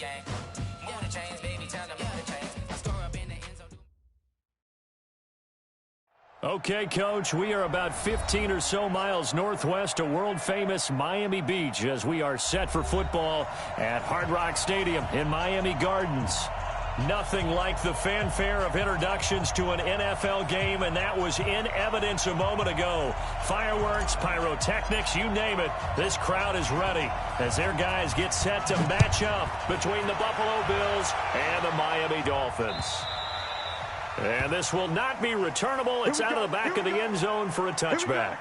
gang. Move the chains, baby, tell them move the chains. I score up in the end zone. Okay, Coach, we are about 15 or so miles northwest of world-famous Miami Beach as we are set for football at Hard Rock Stadium in Miami Gardens. Nothing like the fanfare of introductions to an NFL game, and that was in evidence a moment ago. Fireworks, pyrotechnics, you name it. This crowd is ready as their guys get set to match up between the Buffalo Bills and the Miami Dolphins. And this will not be returnable. It's out of the back of the end zone for a touchback.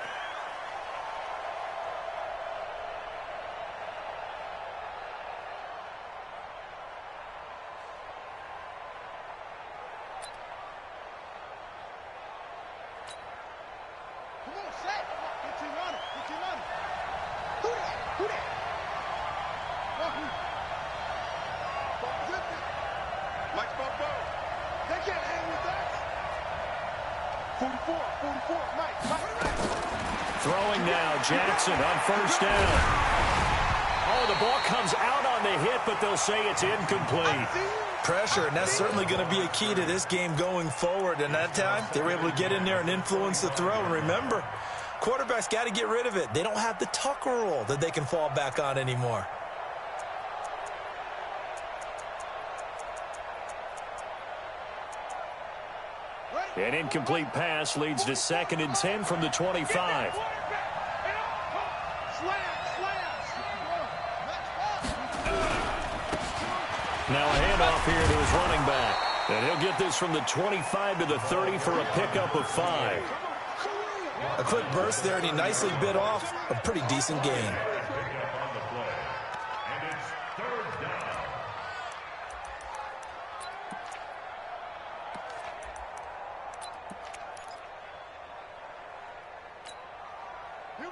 Throwing now, Jackson on first down. Oh, the ball comes out on the hit, but they'll say it's incomplete. Pressure, and that's certainly going to be a key to this game going forward. And that time, they were able to get in there and influence the throw. And remember, quarterbacks got to get rid of it. They don't have the Tucker rule that they can fall back on anymore. An incomplete pass leads to 2nd and 10 from the 25. Now a handoff here to his running back. And he'll get this from the 25 to the 30 for a pickup of 5. A quick burst there, and he nicely bit off a pretty decent gain.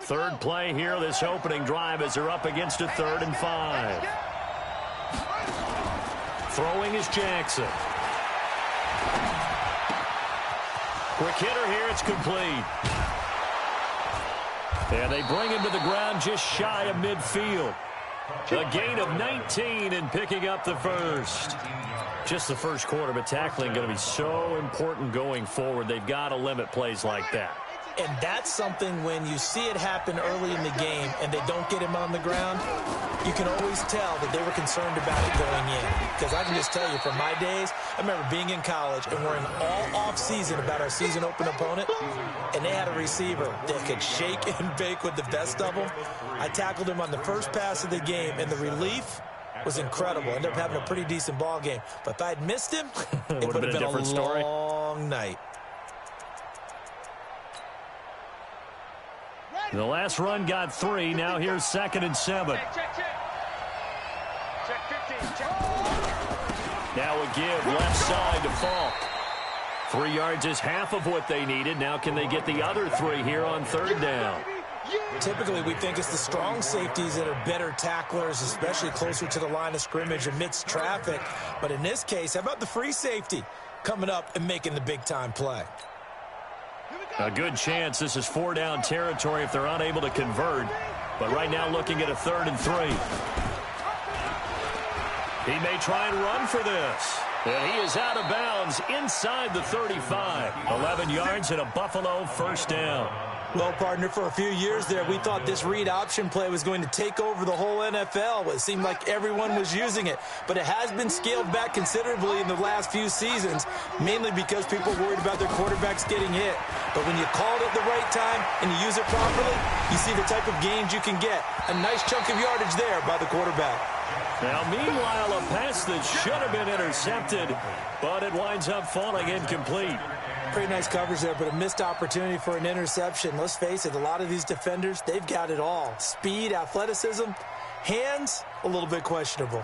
Third play here, this opening drive as they're up against a 3rd and 5. Throwing is Jackson. Quick hitter here, it's complete. And they bring him to the ground just shy of midfield. A gain of 19 and picking up the first. Just the first quarter, but tackling going to be so important going forward. They've got to limit plays like that. And that's something when you see it happen early in the game and they don't get him on the ground, you can always tell that they were concerned about it going in. Because I can just tell you from my days, I remember being in college and worrying all off-season about our season open opponent, and they had a receiver that could shake and bake with the best of them. I tackled him on the first pass of the game, and the relief was incredible. Ended up having a pretty decent ball game. But if I had missed him, it would have been a long night. The last run got 3. Now here's 2nd and 7. Now a give left side to Falk. 3 yards is half of what they needed. Now can they get the other 3 here on 3rd down? Typically, we think it's the strong safeties that are better tacklers, especially closer to the line of scrimmage amidst traffic. But in this case, how about the free safety coming up and making the big-time play? A good chance this is 4-down territory if they're unable to convert. But right now looking at a 3rd and 3. He may try and run for this. And he is out of bounds inside the 35. 11 yards and a Buffalo first down. Well, partner, for a few years there, we thought this read option play was going to take over the whole NFL. It seemed like everyone was using it. But it has been scaled back considerably in the last few seasons, mainly because people are worried about their quarterbacks getting hit. But when you call it at the right time and you use it properly, you see the type of gains you can get. A nice chunk of yardage there by the quarterback. Now, meanwhile, a pass that should have been intercepted, but it winds up falling incomplete. Pretty nice coverage there, but a missed opportunity for an interception. Let's face it, a lot of these defenders, they've got it all. Speed, athleticism, hands, a little bit questionable.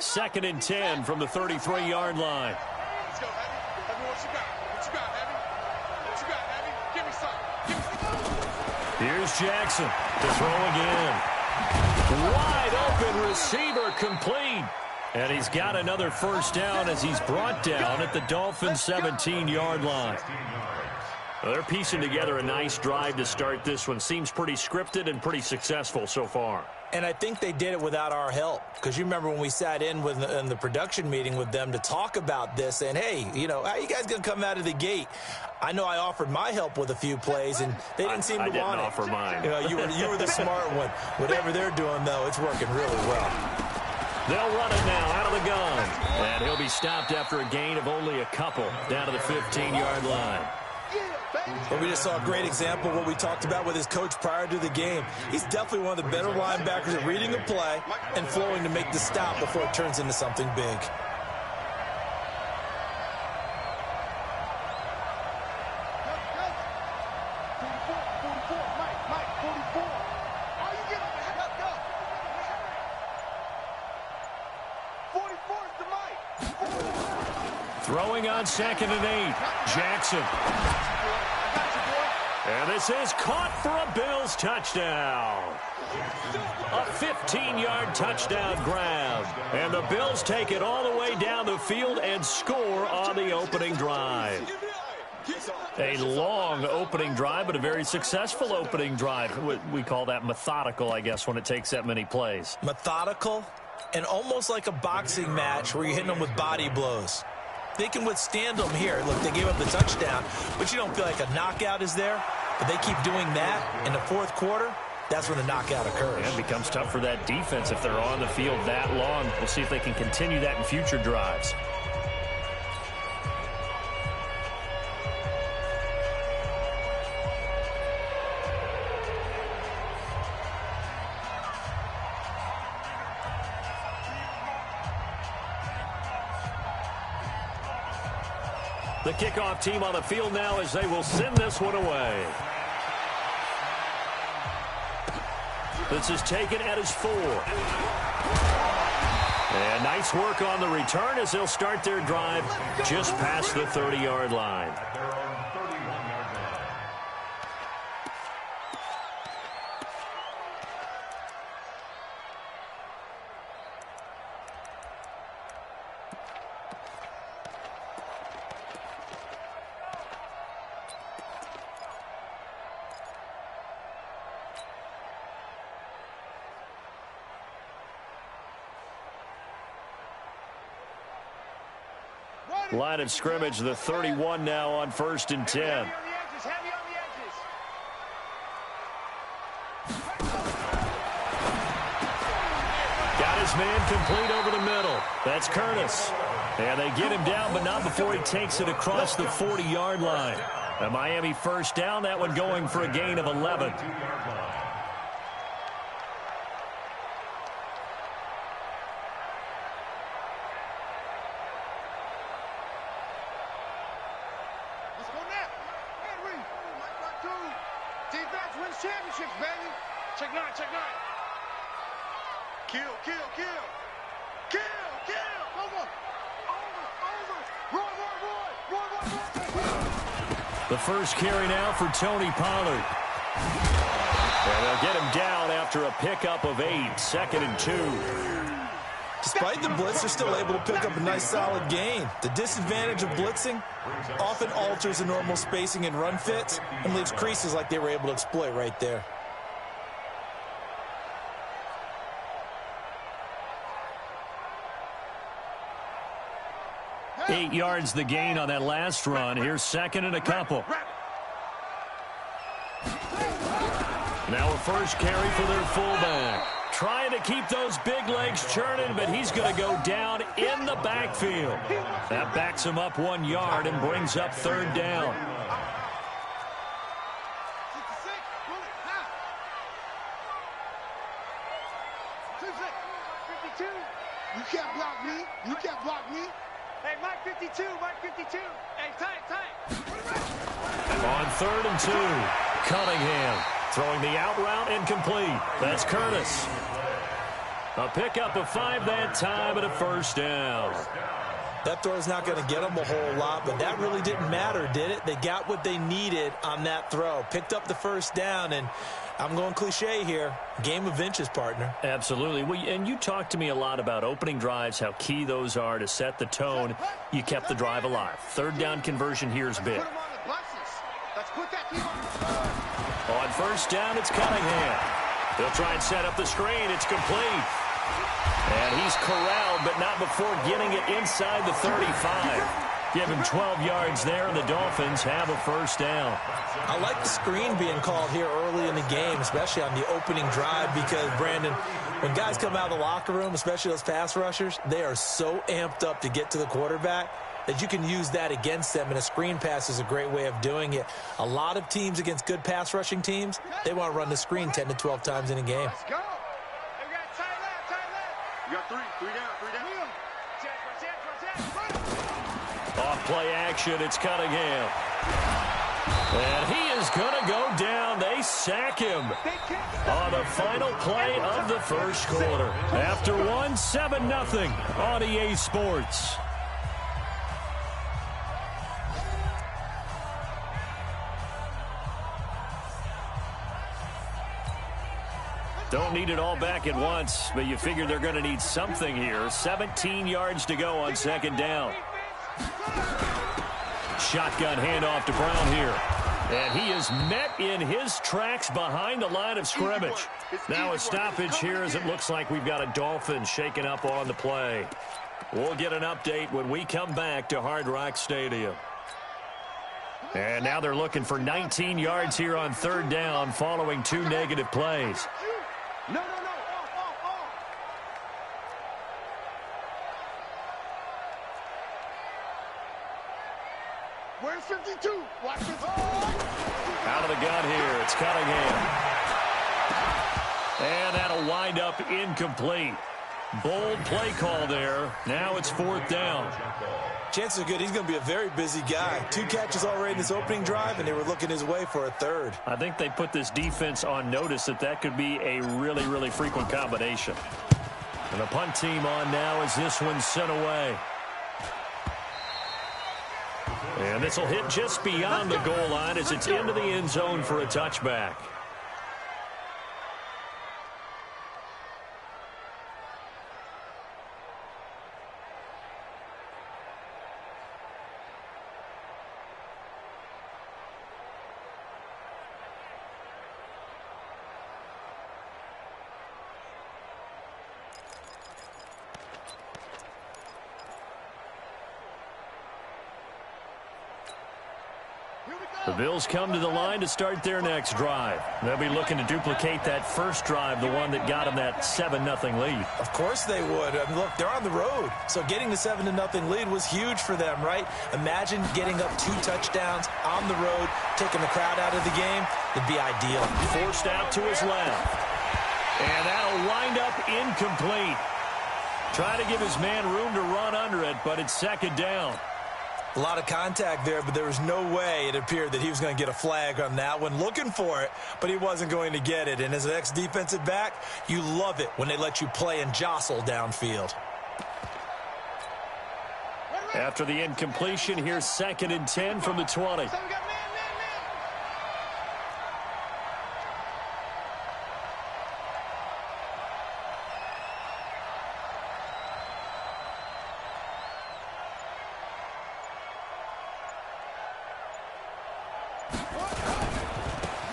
2nd and 10 from the 33-yard line. Let's go, Heavy. Heavy, what you got? What you got, Heavy? What you got, Heavy? Give me some. Give me some. Here's Jackson to throw again. Wide open receiver complete. And he's got another first down as he's brought down at the Dolphins' 17-yard line. Well, they're piecing together a nice drive to start this one. Seems pretty scripted and pretty successful so far. And I think they did it without our help. Because you remember when we sat in the production meeting with them to talk about this, and, hey, you know, how are you guys going to come out of the gate? I know I offered my help with a few plays, and they didn't seem to want it. I didn't offer mine. You know, you were the smart one. Whatever they're doing, though, it's working really well. They'll run it now out of the gun. And he'll be stopped after a gain of only a couple down to the 15-yard line. But we just saw a great example of what we talked about with his coach prior to the game. He's definitely one of the better linebackers at reading a play and flowing to make the stop before it turns into something big. Throwing on 2nd and 8. Jackson. And this is caught for a Bills touchdown. A 15-yard touchdown grab. And the Bills take it all the way down the field and score on the opening drive. A long opening drive, but a very successful opening drive. We call that methodical, I guess, when it takes that many plays. Methodical and almost like a boxing match where you're hitting them with body blows. They can withstand them here. Look, they gave up the touchdown, but you don't feel like a knockout is there. But they keep doing that in the fourth quarter. That's when the knockout occurs. And it becomes tough for that defense if they're on the field that long. We'll see if they can continue that in future drives. The kickoff team on the field now as they will send this one away. This is taken at his 4. And nice work on the return as they'll start their drive just past the 30-yard line. Line of scrimmage, the 31 now on 1st and 10. Got his man complete over the middle. That's Curtis. And they get him down, but not before he takes it across the 40-yard line. A Miami first down, that one going for a gain of 11. Championships, baby. Check 9, check 9. Kill, kill, kill. Kill, kill. Over. Roy. The first carry now for Tony Pollard. And they'll get him down after a pickup of 8, 2nd and 2. Despite the blitz, they're still able to pick up a nice solid gain. The disadvantage of blitzing often alters the normal spacing and run fits and leaves creases like they were able to exploit right there. Eight yards the gain on that last run. Here's 2nd and a couple. Now a first carry for their fullback. Trying to keep those big legs churning, but he's going to go down in the backfield. That backs him up 1 yard and brings up 3rd down. You can't block me. You can't block me. Hey, Mike 52, Mike 52. Hey, tight. On 3rd and 2, Cunningham throwing the out route incomplete. That's Curtis. A pickup of 5 that time and a first down. That throw is not going to get them a whole lot, but that really didn't matter, did it? They got what they needed on that throw. Picked up the first down, and I'm going cliche here. Game of inches, partner. Absolutely. Well, and you talked to me a lot about opening drives, how key those are to set the tone. You kept the drive alive. Third down conversion here is big. On first down, it's Cunningham. He'll try and set up the screen. It's complete. And he's corralled, but not before getting it inside the 35. Give him 12 yards there, and the Dolphins have a first down. I like the screen being called here early in the game, especially on the opening drive, because, Brandon, when guys come out of the locker room, especially those pass rushers, they are so amped up to get to the quarterback that you can use that against them, and a screen pass is a great way of doing it. A lot of teams against good pass rushing teams, they want to run the screen 10 to 12 times in a game. Let's go. We got tight left. You got three down. Off play action, it's Cunningham. And he is going to go down. They sack him on the final play of the first quarter. After 7-0 on EA Sports. Don't need it all back at once, but you figure they're going to need something here. 17 yards to go on second down. Shotgun handoff to Brown here. And he is met in his tracks behind the line of scrimmage. Now a stoppage here as it looks like we've got a Dolphin shaking up on the play. We'll get an update when we come back to Hard Rock Stadium. And now they're looking for 19 yards here on third down following 2 negative plays. No. Where's 52? Watch this. Out of the gun here, it's Cunningham. And that'll wind up incomplete. Bold play call there. Now it's fourth down. Chances are good he's going to be a very busy guy. 2 catches already in this opening drive, and they were looking his way for a third. I think they put this defense on notice that could be a really, really frequent combination. And the punt team on now as this one's sent away. And this will hit just beyond the goal line as it's into the end zone for a touchback. The Bills come to the line to start their next drive. They'll be looking to duplicate that first drive, the one that got them that 7-0 lead. Of course they would. I mean, look, they're on the road. So getting the 7-0 lead was huge for them, right? Imagine getting up 2 touchdowns on the road, taking the crowd out of the game. It'd be ideal. Forced out to his left. And that'll wind up incomplete. Trying to give his man room to run under it, but it's second down. A lot of contact there, but there was no way it appeared that he was going to get a flag on that one. Looking for it, but he wasn't going to get it. And as an ex-defensive back, you love it when they let you play and jostle downfield. After the incompletion, here's 2nd and 10 from the 20.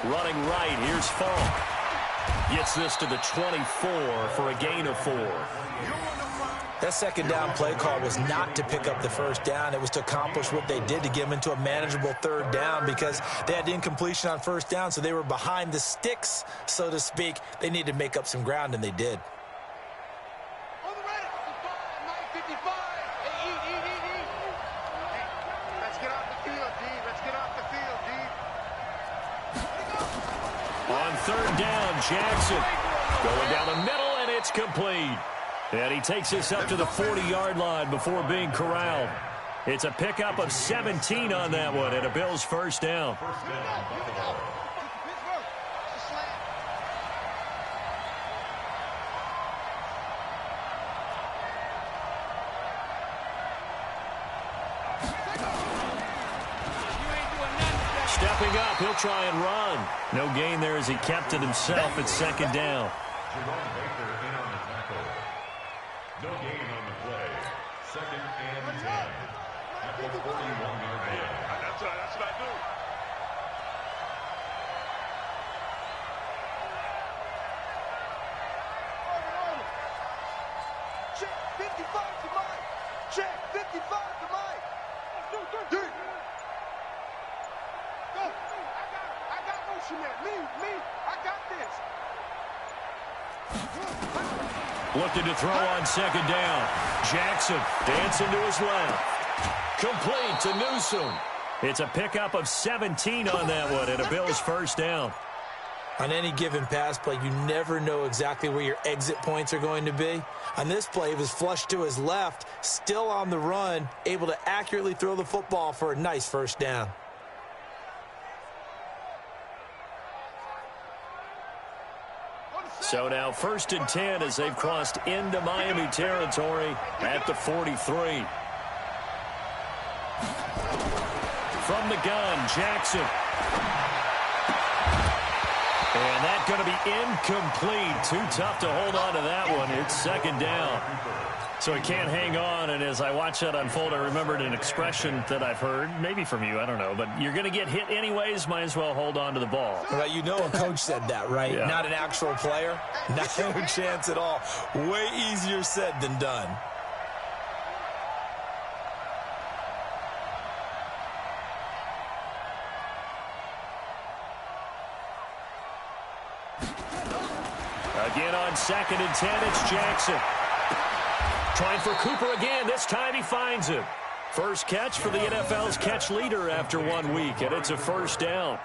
Running right, here's Falk. Gets this to the 24 for a gain of 4. That second down play call was not to pick up the first down. It was to accomplish what they did to get them into a manageable third down because they had the incompletion on first down, so they were behind the sticks, so to speak. They needed to make up some ground, and they did. On the right, 55. Hey, let's get off the field, D. Let's get off the field, D. On third down, Jackson going down the middle, and it's complete. And he takes this up to the 40-yard line before being corralled. It's a pickup of 17 on that one, and a Bills first down. He'll try and run. No gain there as he kept it himself at second down. No gain on the play. Second and 10. At the 41-yard line. That's what I do. Check 55 to Mike. Check 55 to Mike. Go. I got motion there. Me. I got this. Looking to throw on second down. Jackson dancing to his left. Complete to Newsome. It's a pickup of 17 on that one and a Bills first down. On any given pass play, you never know exactly where your exit points are going to be. On this play, it was flushed to his left, still on the run, able to accurately throw the football for a nice first down. So now 1st and 10 as they've crossed into Miami territory at the 43. From the gun, Jackson. And that's going to be incomplete. Too tough to hold on to that one. It's second down. So he can't hang on, and as I watch that unfold, I remembered an expression that I've heard, maybe from you, I don't know, but you're going to get hit anyways, might as well hold on to the ball. Well, you know a coach said that, right? Yeah. Not an actual player. No chance at all. Way easier said than done. Again on 2nd and 10, it's Jackson. Trying for Cooper again. This time he finds him. First catch for the NFL's catch leader after 1 week, and it's a first down.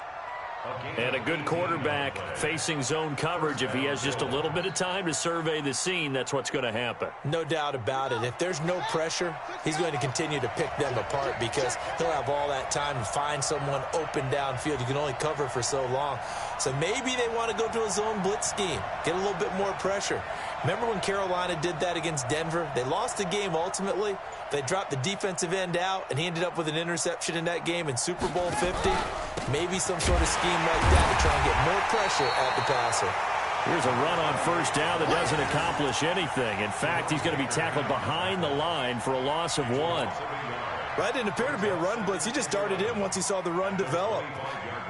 And a good quarterback facing zone coverage. If he has just a little bit of time to survey the scene, that's what's going to happen. No doubt about it. If there's no pressure, he's going to continue to pick them apart because he'll have all that time to find someone open downfield. You can only cover for so long. So maybe they want to go to a zone blitz scheme, get a little bit more pressure. Remember when Carolina did that against Denver? They lost the game ultimately. They dropped the defensive end out, and he ended up with an interception in that game in Super Bowl 50. Maybe some sort of scheme like that to try and get more pressure at the passer. Here's a run on first down that doesn't accomplish anything. In fact, he's going to be tackled behind the line for a loss of 1. That didn't appear to be a run blitz. He just darted in once he saw the run develop.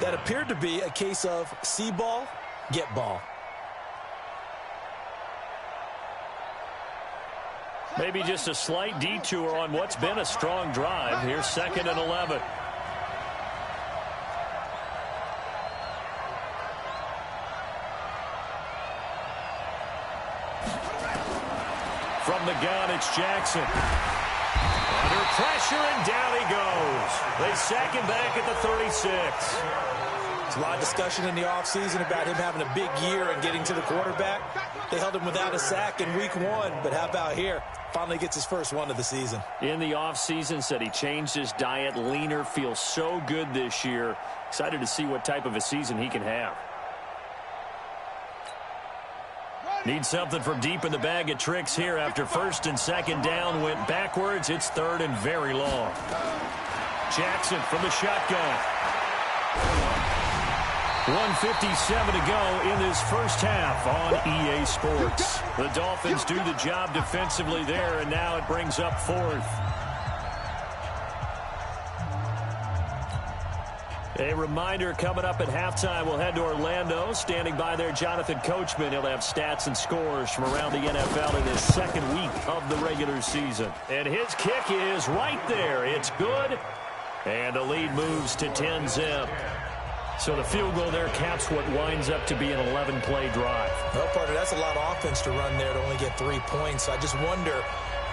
That appeared to be a case of see ball, get ball. Maybe just a slight detour on what's been a strong drive. Here's 2nd and 11. From the gun, it's Jackson. Under pressure, and down he goes. They sack him back at the 36. There's a lot of discussion in the offseason about him having a big year and getting to the quarterback. They held him without a sack in week 1, but how about here? Finally gets his first one of the season. In the offseason, said he changed his diet, leaner, feels so good this year. Excited to see what type of a season he can have. Need something from deep in the bag of tricks here after 1st and 2nd down went backwards. It's 3rd and very long. Jackson from the shotgun. 1:57 to go in this first half on EA Sports. The Dolphins do the job defensively there, and now it brings up 4th. A reminder, coming up at halftime, we'll head to Orlando. Standing by there, Jonathan Coachman. He'll have stats and scores from around the NFL in his 2nd week of the regular season. And his kick is right there. It's good. And the lead moves to 10-zip. So the field goal there caps what winds up to be an 11-play drive. Well, partner, that's a lot of offense to run there to only get 3 points. I just wonder,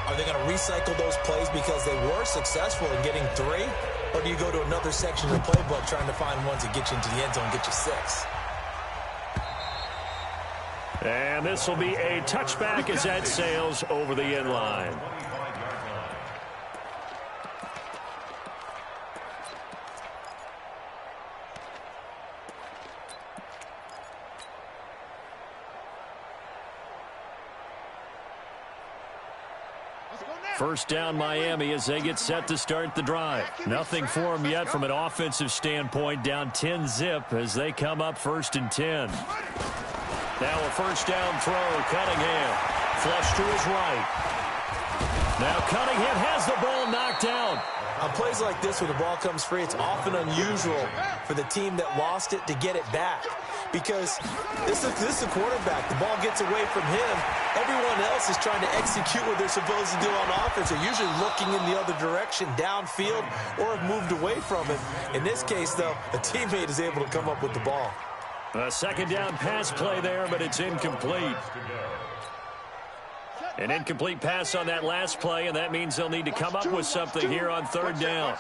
are they going to recycle those plays because they were successful in getting 3? Or do you go to another section of the playbook trying to find ones that get you into the end zone and get you 6? And this will be a touchback as that sails over the end line. First down Miami as they get set to start the drive. Nothing for them yet from an offensive standpoint. Down 10-zip as they come up 1st and 10. Now a first down throw. Cunningham flush to his right. Now Cunningham has the ball knocked down. On plays like this, when the ball comes free, it's often unusual for the team that lost it to get it back. Because this is the quarterback. The ball gets away from him. Everyone else is trying to execute what they're supposed to do on offense. They're usually looking in the other direction, downfield, or have moved away from him. In this case, though, a teammate is able to come up with the ball. A second down pass play there, but it's incomplete. An incomplete pass on that last play, and that means they'll need to come up with something here on 3rd down.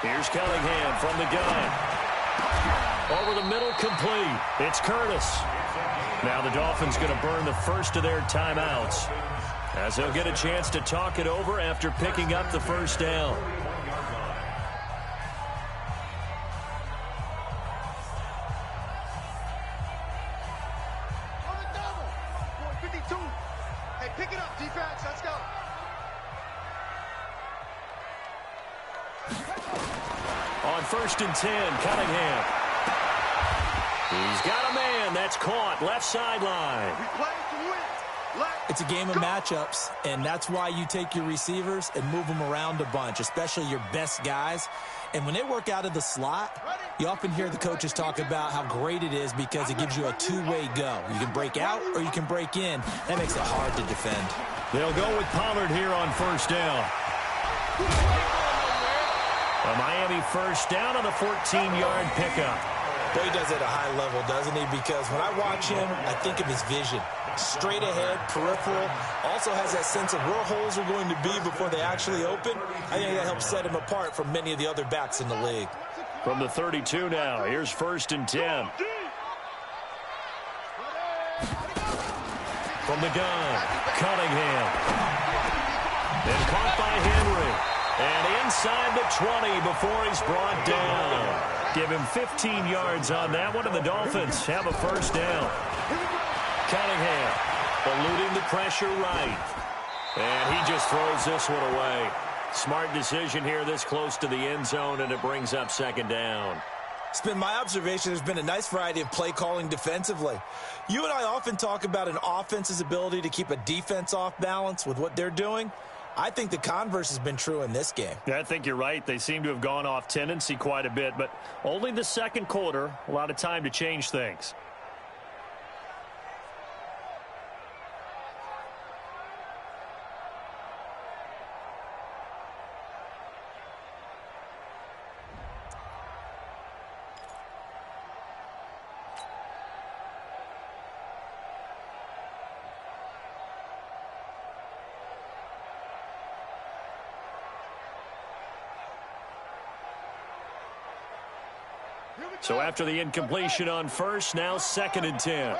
Here's Cunningham from the gun. Over the middle, complete. It's Curtis. Now the Dolphins going to burn the first of their timeouts as they'll get a chance to talk it over after picking up the first down. Hey, pick it up, defense. Let's go. On 1st and 10, Cunningham. He's got a man. That's caught. Left sideline. We play to win. It's a game of matchups, and that's why you take your receivers and move them around a bunch, especially your best guys. And when they work out of the slot, you often hear the coaches talk about how great it is because it gives you a two-way go. You can break out or you can break in. That makes it hard to defend. They'll go with Pollard here on 1st down. A Miami first down on a 14-yard pickup. Boy, he does it at a high level, doesn't he? Because when I watch him, I think of his vision. Straight ahead, peripheral. Also has that sense of where holes are going to be before they actually open. I think that helps set him apart from many of the other backs in the league. From the 32 now, here's 1st and 10. From the gun, Cunningham. Then caught by Henry. And inside the 20 before he's brought down. Give him 15 yards on that one, and the Dolphins have a first down. Cunningham eluding the pressure right. And he just throws this one away. Smart decision here this close to the end zone, and it brings up 2nd down. It's been my observation there's been a nice variety of play calling defensively. You and I often talk about an offense's ability to keep a defense off balance with what they're doing. I think the converse has been true in this game. Yeah, I think you're right. They seem to have gone off tendency quite a bit, but only the second quarter, a lot of time to change things. So after the incompletion on 1st, now 2nd and 10.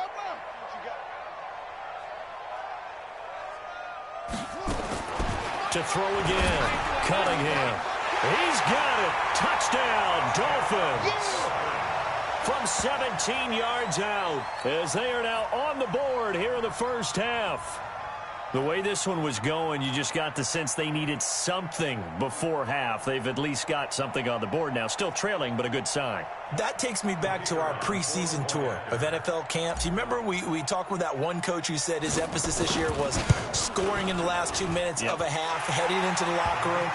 To throw again, Cunningham. He's got it. Touchdown, Dolphins. From 17 yards out, as they are now on the board here in the first half. The way this one was going, you just got the sense they needed something before half. They've at least got something on the board now. Still trailing, but a good sign. That takes me back to our preseason tour of NFL camps. You remember we talked with that one coach who said his emphasis this year was scoring in the last 2 minutes of a half, heading into the locker room.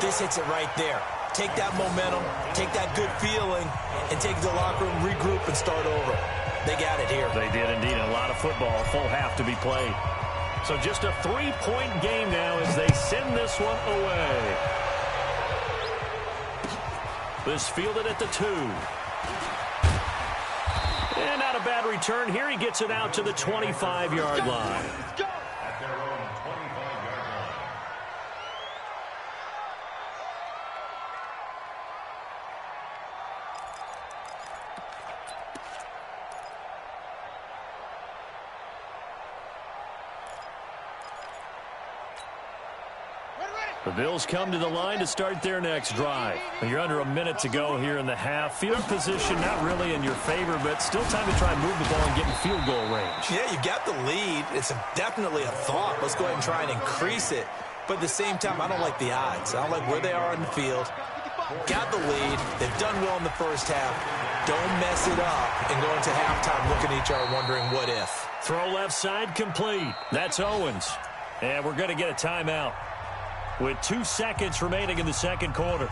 This hits it right there. Take that momentum, take that good feeling, and take it to the locker room, regroup, and start over. They got it here. They did indeed. A lot of football, full half to be played. So just a 3-point game now as they send this one away. This fielded at the 2. And not a bad return here. He gets it out to the 25-yard line. At their own 25-yard line. The Bills come to the line to start their next drive. You're under a minute to go here in the half. Field position not really in your favor, but still time to try and move the ball and get in field goal range. Yeah, you got the lead. It's definitely a thought. Let's go ahead and try and increase it. But at the same time, I don't like the odds. I don't like where they are on the field. Got the lead. They've done well in the first half. Don't mess it up and go into halftime looking at each other wondering what if. Throw left side complete. That's Owens. And we're going to get a timeout with 2 seconds remaining in the second quarter.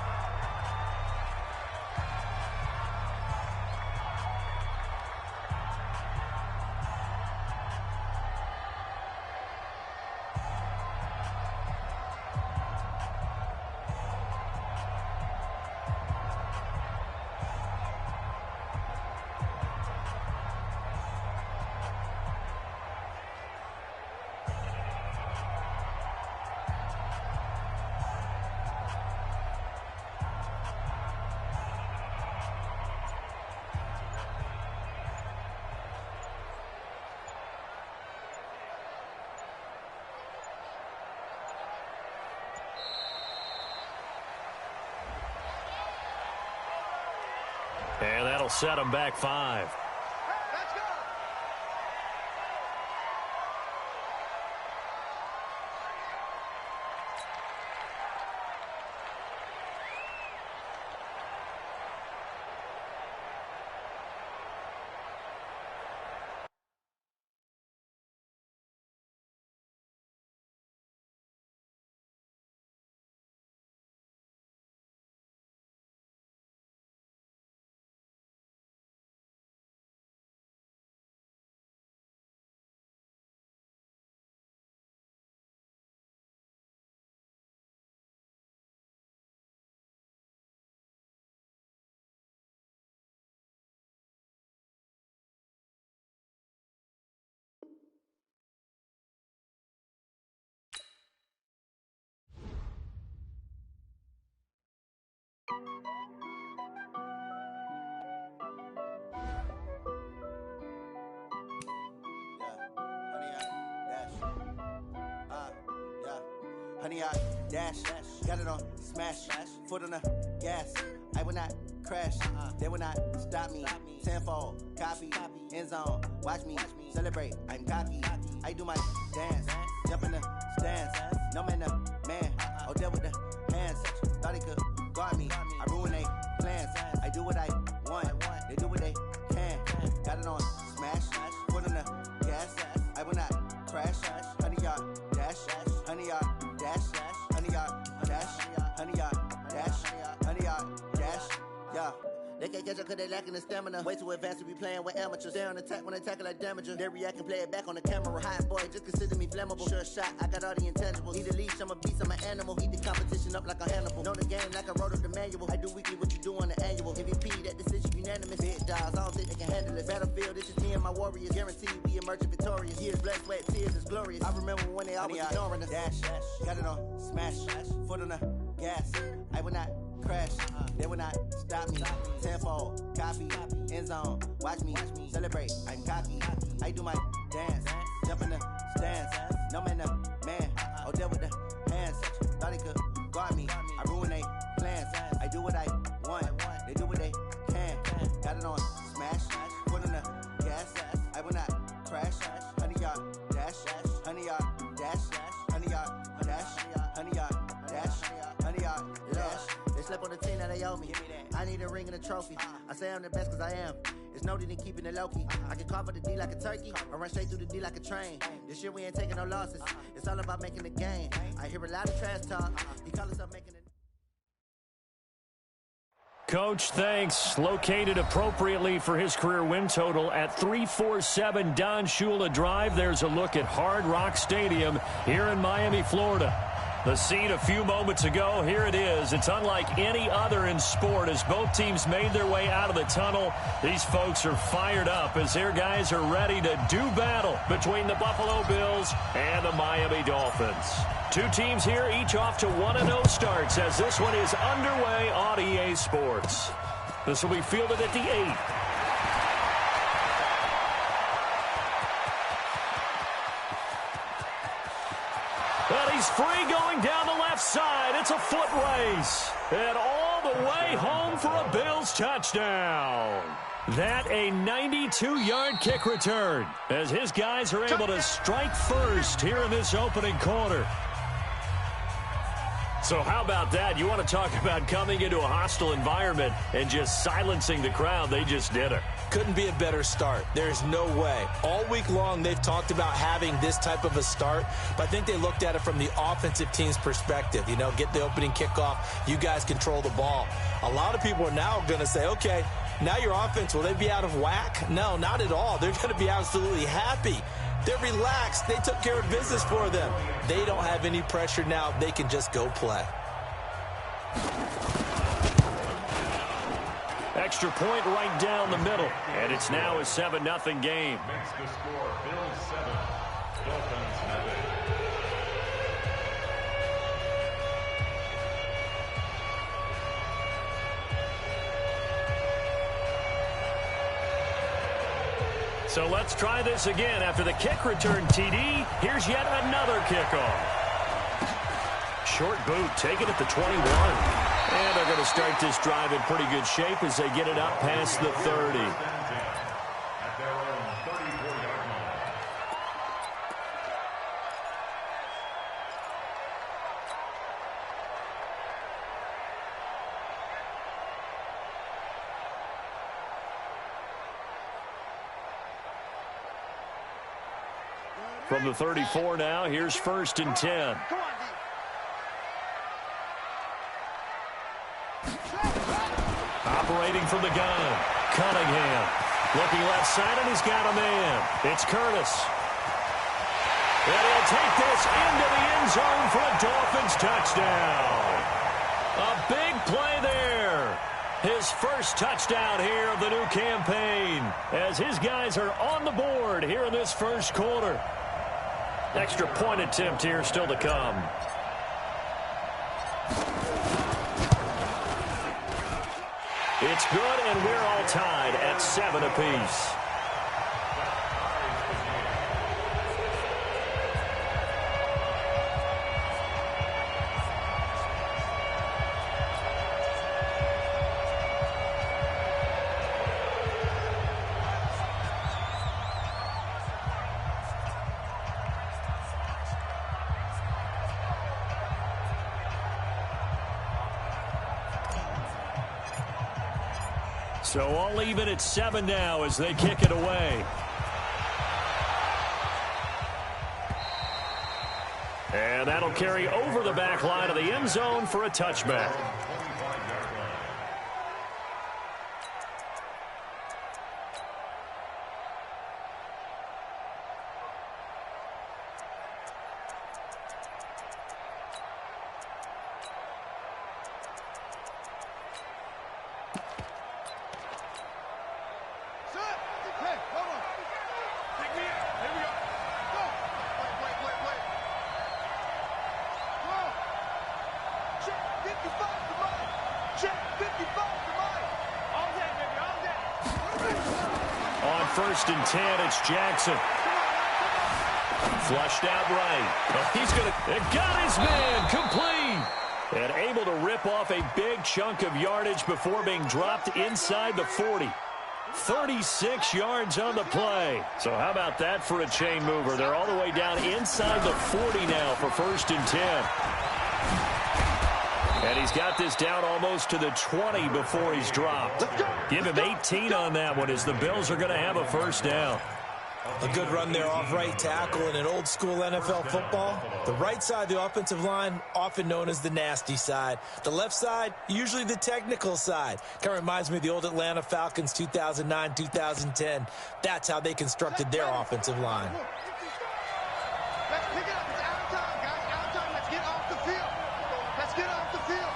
And that'll set them back 5. Let's go. Honey, I dash, got it on smash, foot on the gas. I will not crash, they will not stop me. Tenfold, copy, end zone, watch me celebrate. I'm cocky, I do my dance, jump in the stands. No man, the man, oh, deal with the hands. Thought he could guard me, I ruin they plans. I do what I want, they do what they can. Got it on smash, foot on the gas. I will not crash, honey, y'all dash, honey, y'all dash, honey, y'all dash, honey, y'all dash, honey, y'all dash, yeah. They can't catch up cause they lacking the stamina. Way too advanced to be playing with amateurs. Stay on attack when they tackle like damager. They react and play it back on the camera. Hot boy, just consider me flammable. Sure shot, I got all the intangibles. Need a leash, I'm a beast, I'm an animal. Eat the competition up like a Hannibal. Know the game like I wrote up the manual. I do weekly what you do on the annual. MVP, that decision unanimous. Big dogs, I don't think they can handle it. Battlefield, it's just me and my warriors. Guaranteed we emerging victorious. Years, blood, sweat, tears, it's glorious. I remember when they always ignoring us. Dash, got it on smash, foot on the gas. I will not crash, they will not stop me. Tenfold, copy, end zone, watch me celebrate. I'm cocky, I do my dance, jump in the stands. No man, the man, oh, deal with the hands. Thought he could guard me, I ruin they plans. I do what I want, they do what they can. Got it on smash, foot on the gas. I will not crash, honey, y'all dash, honey, y'all dash, honey, y'all dash, honey, y'all dash, honey, y'all dash. They slept on the team that they owe me. I need a ring and a trophy. I say I'm the best cause I am. It's no need in keeping it low-key. I can carve up the D like a turkey or run straight through the D like a train. This year we ain't taking no losses. It's all about making the game. I hear a lot of trash talk. He call us up making it. Coach, thanks. Located appropriately for his career win total at 347 Don Shula Drive. There's a look at Hard Rock Stadium here in Miami, Florida. The scene a few moments ago, here it is. It's unlike any other in sport as both teams made their way out of the tunnel. These folks are fired up as their guys are ready to do battle between the Buffalo Bills and the Miami Dolphins. Two teams here, each off to 1-0 starts as this one is underway on EA Sports. This will be fielded at the 8. Well, he's He's free going down the left side. It's a foot race. And all the way home for a Bills touchdown. That a 92-yard kick return as his guys are able to strike first here in this opening quarter. So how about that? You want to talk about coming into a hostile environment and just silencing the crowd. They just did it. Couldn't be a better start. There's no way. All week long, they've talked about having this type of a start, but I think they looked at it from the offensive team's perspective. You know, get the opening kickoff. You guys control the ball. A lot of people are now going to say, okay, now your offense, will they be out of whack? No, not at all. They're going to be absolutely happy. They're relaxed. They took care of business for them. They don't have any pressure now. They can just go play. Extra point right down the middle. And it's now a 7-0 game. Makes the score Bills 7, Dolphins nothing. So let's try this again. After the kick return, TD, here's yet another kickoff. Short boot, taken at the 21. And they're going to start this drive in pretty good shape as they get it up past the 30. At their own 34-yard line. From the 34 now, here's 1st and 10. Operating from the gun, Cunningham. Looking left side, and he's got a man. It's Curtis. And he'll take this into the end zone for a Dolphins touchdown. A big play there. His first touchdown here of the new campaign as his guys are on the board here in this first quarter. Extra point attempt here still to come. It's good, and we're all tied at 7 apiece. So all even at 7 now as they kick it away. And that'll carry over the back line of the end zone for a touchback. On 1st and 10, it's Jackson. Flushed out right. He's going to... got his man complete. And able to rip off a big chunk of yardage before being dropped inside the 40. 36 yards on the play. So how about that for a chain mover? They're all the way down inside the 40 now for 1st and 10. And he's got this down almost to the 20 before he's dropped. Give him 18 on that one as the Bills are going to have a first down. A good run there off right tackle in an old school NFL football. The right side of the offensive line, often known as the nasty side. The left side, usually the technical side. Kind of reminds me of the old Atlanta Falcons 2009-2010. That's how they constructed their offensive line. Let's pick it up. It's out of time, guys. Out of time. Let's get off the field. Let's get off the field.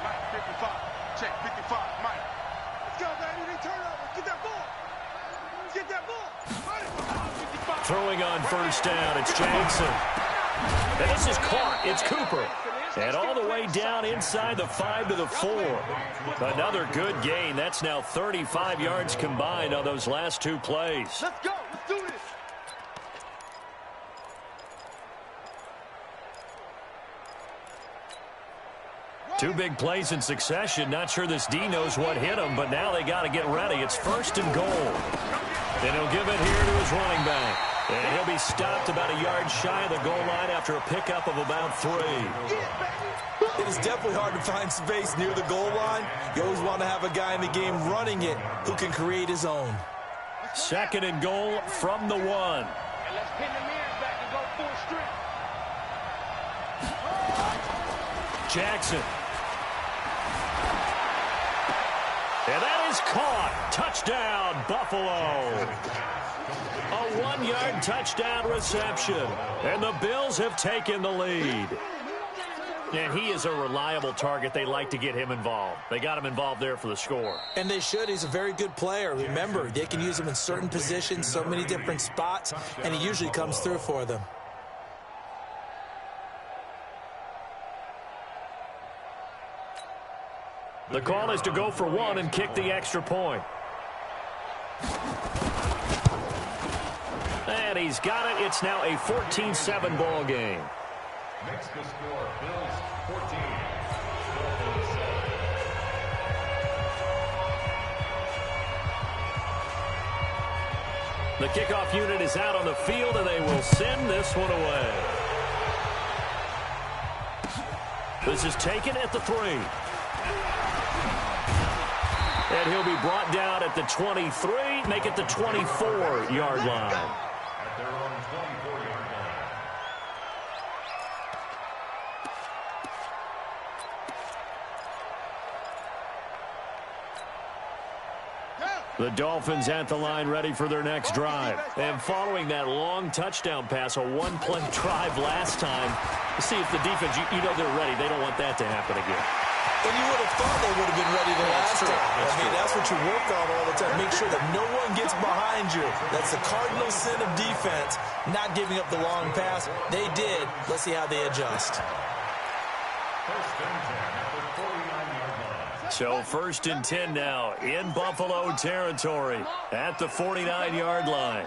Mike, 55. Check, 55. Mike. Let's go, baby. They turn over. Let's get that ball. Let's get that ball. Throwing on 1st down, it's Jackson. And this is caught. It's Cooper. And all the way down inside the 5 to the 4. Another good gain. That's now 35 yards combined on those last two plays. Let's go. Let's do this. Two big plays in succession. Not sure this D knows what hit him, but now they got to get ready. It's 1st and goal. And he'll give it here to his running back. And he'll be stopped about a yard shy of the goal line after a pickup of about 3. It is definitely hard to find space near the goal line. You always want to have a guy in the game running it who can create his own. 2nd and goal from the 1. And let's pin the mirrors back and go full strength. Jackson. And that is caught. Touchdown, Buffalo. A 1-yard touchdown reception. And the Bills have taken the lead. And he is a reliable target. They like to get him involved. They got him involved there for the score. And they should. He's a very good player. Remember, they can use him in certain positions, so many different spots, and he usually comes through for them. The call is to go for 1 and kick the extra point. And he's got it. It's now a 14-7 ball game. Makes the score Bills 14, Dolphins 7. The kickoff unit is out on the field, and they will send this one away. This is taken at the 3. And he'll be brought down at the 23, make it the 24-yard line. At their own 24-yard line. The Dolphins at the line ready for their next drive. And following that long touchdown pass, a one-play drive last time, see if the defense, you know they're ready. They don't want that to happen again. And you would have thought they would have been ready the last time. That's what you work on all the time. Make sure that no one gets behind you. That's the cardinal sin of defense, not giving up the long pass. They did. Let's see how they adjust. First and 10 at the 49-yard line. So 1st and 10 now in Buffalo territory at the 49-yard line.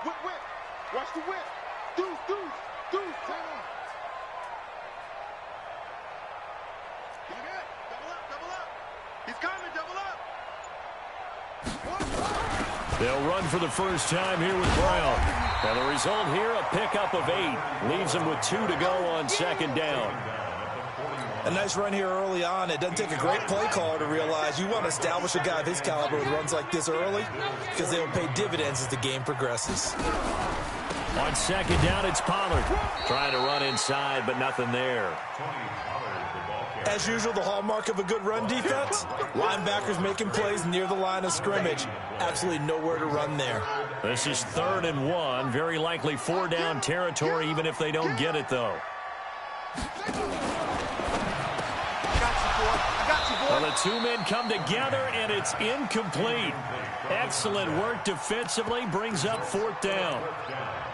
Whip, whip. Watch the whip. Deuce, deuce, deuce. Hang on. He's good. Double up, double up. He's coming, double up. They'll run for the first time here with Brown. And the result here, a pickup of 8. Leaves them with 2 to go on 2nd down. A nice run here early on. It doesn't take a great play caller to realize you want to establish a guy of his caliber with runs like this early because they will pay dividends as the game progresses. On 2nd down, it's Pollard. Trying to run inside, but nothing there. As usual, the hallmark of a good run defense, linebackers making plays near the line of scrimmage. Absolutely nowhere to run there. This is 3rd and 1. Very likely 4-down territory, even if they don't get it, though. Well, the 2 men come together, and it's incomplete. Excellent work defensively, brings up 4th down.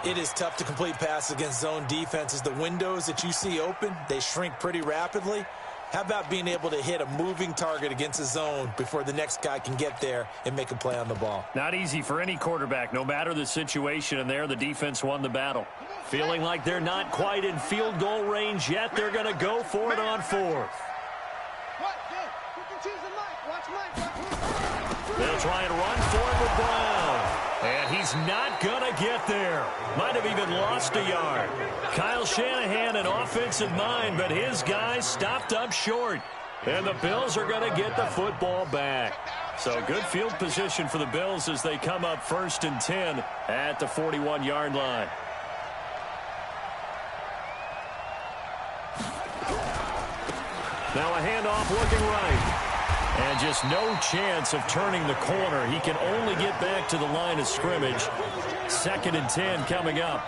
It is tough to complete passes against zone defenses. The windows that you see open, they shrink pretty rapidly. How about being able to hit a moving target against a zone before the next guy can get there and make a play on the ball? Not easy for any quarterback, no matter the situation, and there the defense won the battle. Feeling like they're not quite in field goal range yet, they're going to go for it on 4th. They'll try and run for it with Brown. And he's not going to get there. Might have even lost a yard. Kyle Shanahan, an offensive mind, but his guys stopped up short. And the Bills are going to get the football back. So good field position for the Bills as they come up 1st and 10 at the 41-yard line. Now a handoff looking right. And just no chance of turning the corner. He can only get back to the line of scrimmage. 2nd and 10 coming up.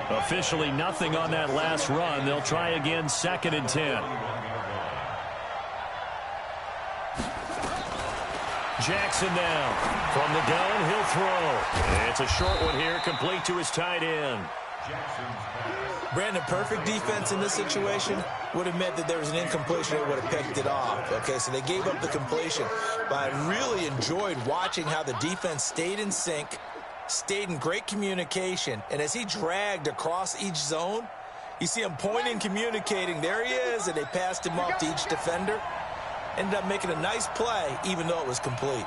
Officially nothing on that last run. They'll try again 2nd and 10. Jackson now. From the gun, he'll throw. It's a short one here, complete to his tight end. Brandon, perfect defense in this situation would have meant that there was an incompletion. They would have picked it off. Okay, so they gave up the completion. But I really enjoyed watching how the defense stayed in sync, stayed in great communication, and as he dragged across each zone, You see him pointing, communicating. There he is, and they passed him off to each defender. Ended up making a nice play, even though it was complete.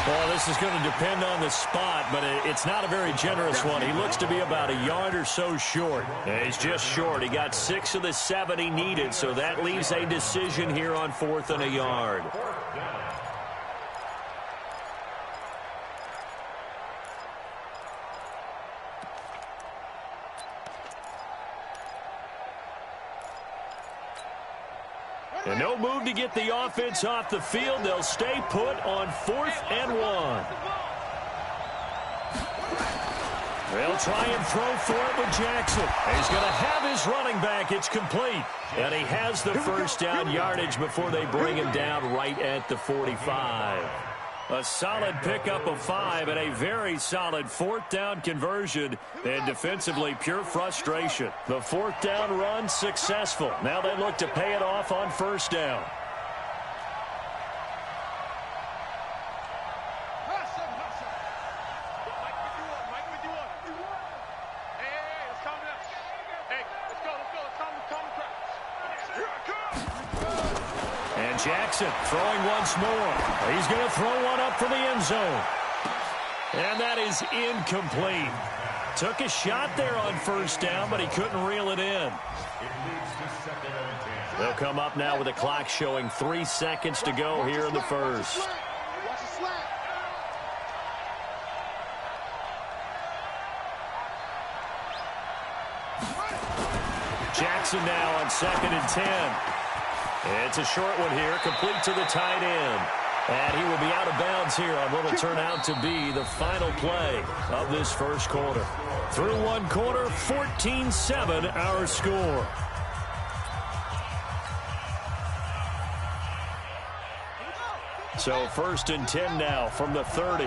Well, this is going to depend on the spot, but it's not a very generous one. He looks to be about a yard or so short. Yeah, he's just short. He got 6 of the 7 he needed, so that leaves a decision here on 4th and a yard. And no move to get the offense off the field. They'll stay put on 4th and 1. They'll try and throw for it with Jackson. He's going to have his running back. It's complete. And he has the first down yardage before they bring him down right at the 45. A solid pickup of 5 and a very solid 4th down conversion. And defensively, pure frustration. The 4th down run successful. Now they look to pay it off on 1st down. Jackson throwing once more. He's going to throw one up for the end zone. And that is incomplete. Took a shot there on 1st down, but he couldn't reel it in. They'll come up now with the clock showing 3 seconds to go here in the first. Jackson now on 2nd and 10. It's a short one here, complete to the tight end. And he will be out of bounds here on what will turn out to be the final play of this first quarter. Through 1 quarter, 14-7 our score. So 1st and 10 now from the 30.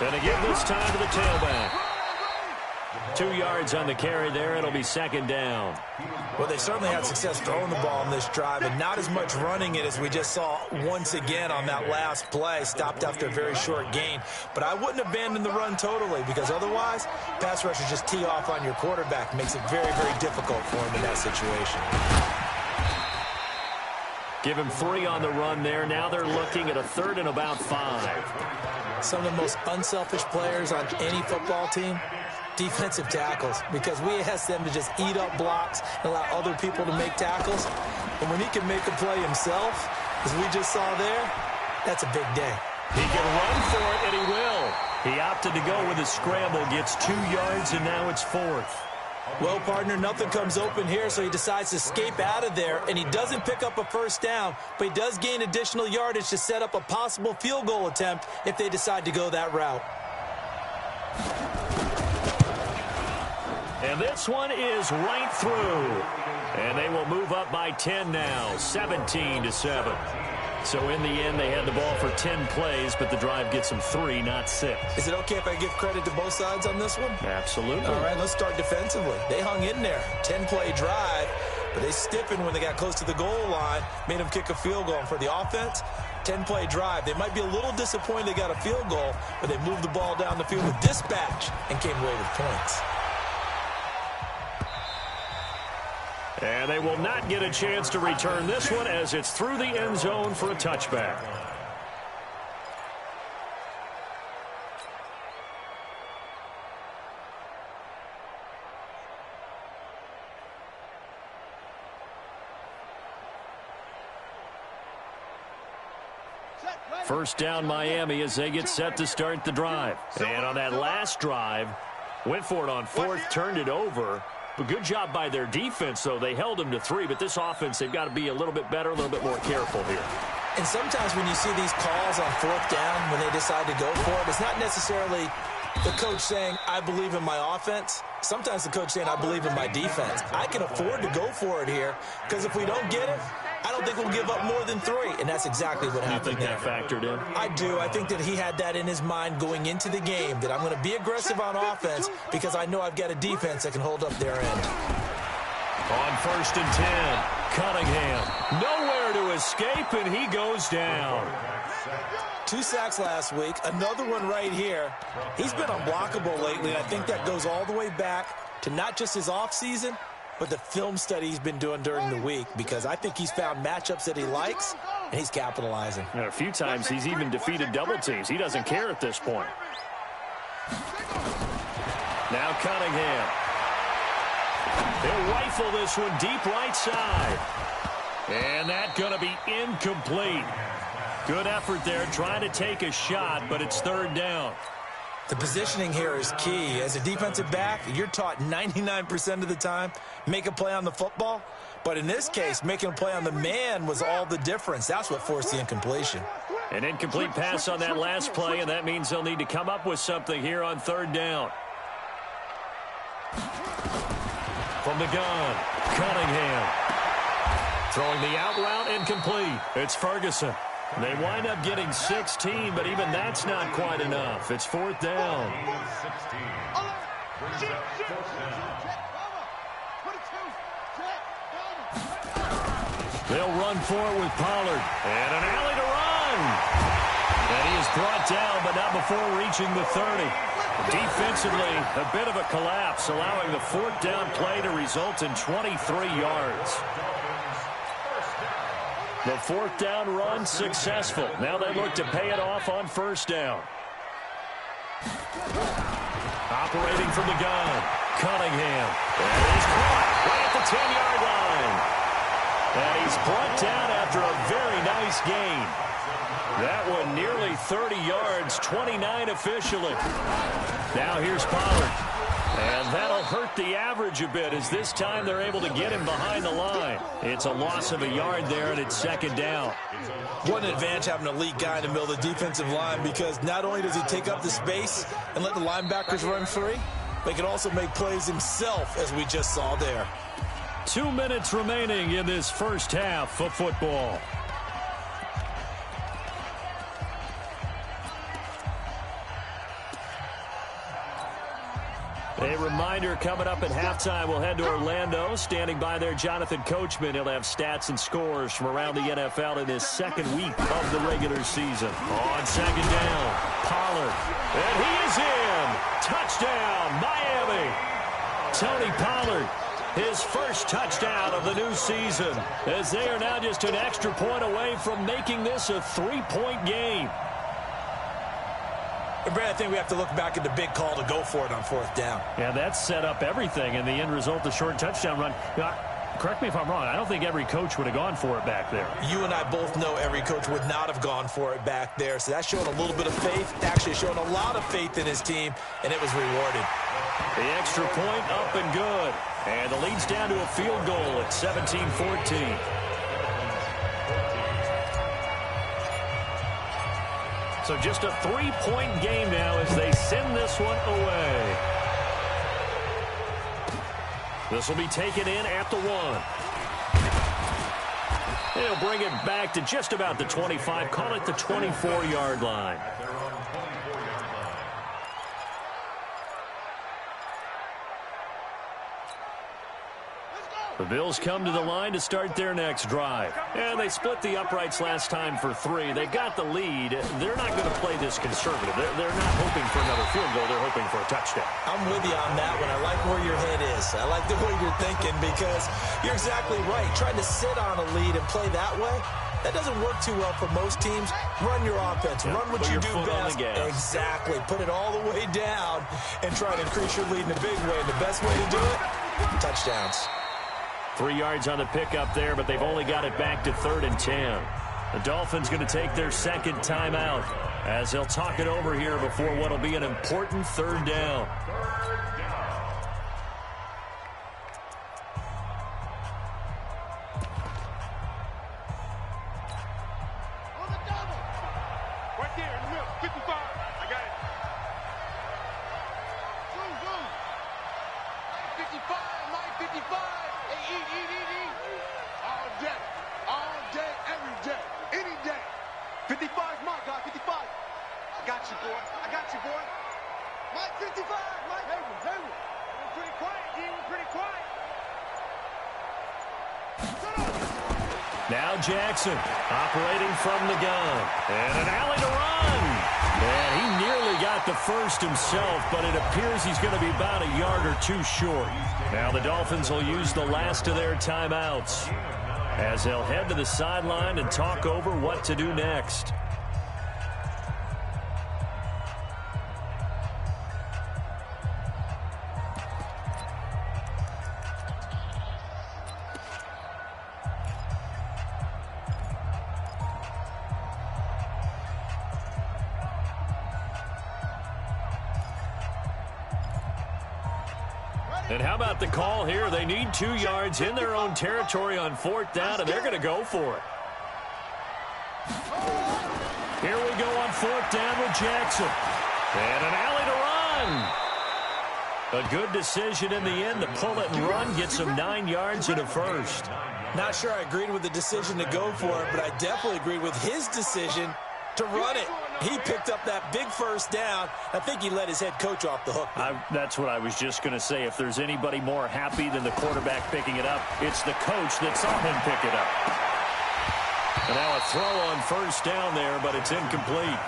And again this time to the tailback. 2 yards on the carry there. It'll be 2nd down. Well, they certainly had success throwing the ball on this drive, and not as much running it as we just saw once again on that last play. Stopped after a very short gain. But I wouldn't abandon the run totally, because otherwise, pass rushers just tee off on your quarterback. Makes it very, very difficult for him in that situation. Give him 3 on the run there. Now they're looking at a 3rd and about 5. Some of the most unselfish players on any football team, defensive tackles, because we ask them to just eat up blocks and allow other people to make tackles. And when he can make a play himself, as we just saw there, that's a big day. He can run for it, and he will. He opted to go with a scramble, gets 2 yards, and now it's 4th. Well, partner, nothing comes open here, so he decides to escape out of there, and he doesn't pick up a 1st down, but he does gain additional yardage to set up a possible field goal attempt if they decide to go that route. And this one is right through. And they will move up by 10 now, 17-7. So in the end, they had the ball for 10 plays, but the drive gets them 3, not 6. Is it okay if I give credit to both sides on this one? Absolutely. All right, let's start defensively. They hung in there. 10-play drive, but they stiffened when they got close to the goal line, made them kick a field goal. And for the offense, 10-play drive. They might be a little disappointed they got a field goal, but they moved the ball down the field with dispatch and came away with points. And they will not get a chance to return this one as it's through the end zone for a touchback. First down Miami as they get set to start the drive. And on that last drive, went for it on 4th, turned it over. But good job by their defense, though. They held them to 3, but this offense, they've got to be a little bit better, a little bit more careful here. And sometimes when you see these calls on 4th down, when they decide to go for it, it's not necessarily the coach saying, I believe in my offense. Sometimes the coach saying, I believe in my defense. I can afford to go for it here, because if we don't get it, I don't think we'll give up more than 3, and that's exactly what happened there. You think that factored in? I do. I think that he had that in his mind going into the game, that I'm going to be aggressive on offense because I know I've got a defense that can hold up their end. On 1st and 10, Cunningham. Nowhere to escape, and he goes down. 2 sacks last week, another one right here. He's been unblockable lately, and I think that goes all the way back to not just his offseason, but the film study he's been doing during the week, because I think he's found matchups that he likes, and he's capitalizing. A few times he's even defeated double teams. He doesn't care at this point. Now Cunningham. He'll rifle this one deep right side. And that's going to be incomplete. Good effort there trying to take a shot, but it's third down. The positioning here is key. As a defensive back, you're taught 99% of the time, make a play on the football. But in this case, making a play on the man was all the difference. That's what forced the incompletion. An incomplete pass on that last play, and that means they'll need to come up with something here on third down. From the gun, Cunningham. Throwing the out route, incomplete. It's Ferguson. They wind up getting 16, but even that's not quite enough. It's fourth down. They'll run for it with Pollard. And an alley to run. And he is brought down, but not before reaching the 30. Defensively, a bit of a collapse, allowing the fourth down play to result in 23 yards. The fourth down run successful. Now they look to pay it off on first down. Operating from the gun, Cunningham. And he's caught right at the 10-yard line. And he's brought down after a very nice gain. That one nearly 30 yards, 29 officially. Now here's Pollard. And that'll hurt the average a bit, as this time they're able to get him behind the line. It's a loss of a yard there, and it's second down. What an advantage having an elite guy in the middle of the defensive line, because not only does he take up the space and let the linebackers run free, but he can also make plays himself, as we just saw there. 2 minutes remaining in this first half of football. A reminder, coming up at halftime, we'll head to Orlando. Standing by there, Jonathan Coachman. He'll have stats and scores from around the NFL in his second week of the regular season. On second down, Pollard. And he is in. Touchdown, Miami. Tony Pollard, his first touchdown of the new season, as they are now just an extra point away from making this a 3-point game. Brad, I think we have to look back at the big call to go for it on fourth down. Yeah, that set up everything, and the end result, the short touchdown run. Correct me if I'm wrong, I don't think every coach would have gone for it back there. You and I both know every coach would not have gone for it back there, so that's showing a little bit of faith. Actually showing a lot of faith in his team, and it was rewarded. The extra point up and good, and the lead's down to a field goal at 17-14. So just a 3-point game now as they send this one away. This will be taken in at the 1. They'll bring it back to just about the 25, call it the 24-yard line. The Bills come to the line to start their next drive. And they split the uprights last time for 3. They got the lead. They're not going to play this conservative. They're not hoping for another field goal. They're hoping for a touchdown. I'm with you on that one. I like where your head is. I like the way you're thinking, because you're exactly right. Trying to sit on a lead and play that way, that doesn't work too well for most teams. Run your offense. Run what you do best. Exactly. Put it all the way down and try to increase your lead in a big way. And the best way to do it, touchdowns. 3 yards on the pickup there, but they've only got it back to 3rd and 10. The Dolphins going to take their second timeout as they'll talk it over here before what will be an important 3rd down. Right there in the middle, 55. I got it. 55, Mike 55. Hey, eat. All day, every day, any day. 55 is my guy, 55. I got you, boy. Mike 55, Mike. Hey, we're pretty quiet, D. We're pretty quiet. Shut up. Now Jackson operating from the gun. And an alley to run. And he nearly got the first himself, but it appears he's going to be about a yard or two short. Now the Dolphins will use the last of their timeouts as they'll head to the sideline and talk over what to do next. And how about the call here? They need 2 yards in their own territory on 4th down, and they're going to go for it. Here we go on 4th down with Jackson. And an alley to run. A good decision in the end to pull it and run, get some 9 yards and a first. Not sure I agreed with the decision to go for it, but I definitely agreed with his decision to run it. He picked up that big first down. I think he let his head coach off the hook. That's what I was just going to say. If there's anybody more happy than the quarterback picking it up, it's the coach that saw him pick it up. And now a throw on 1st down there, but it's incomplete.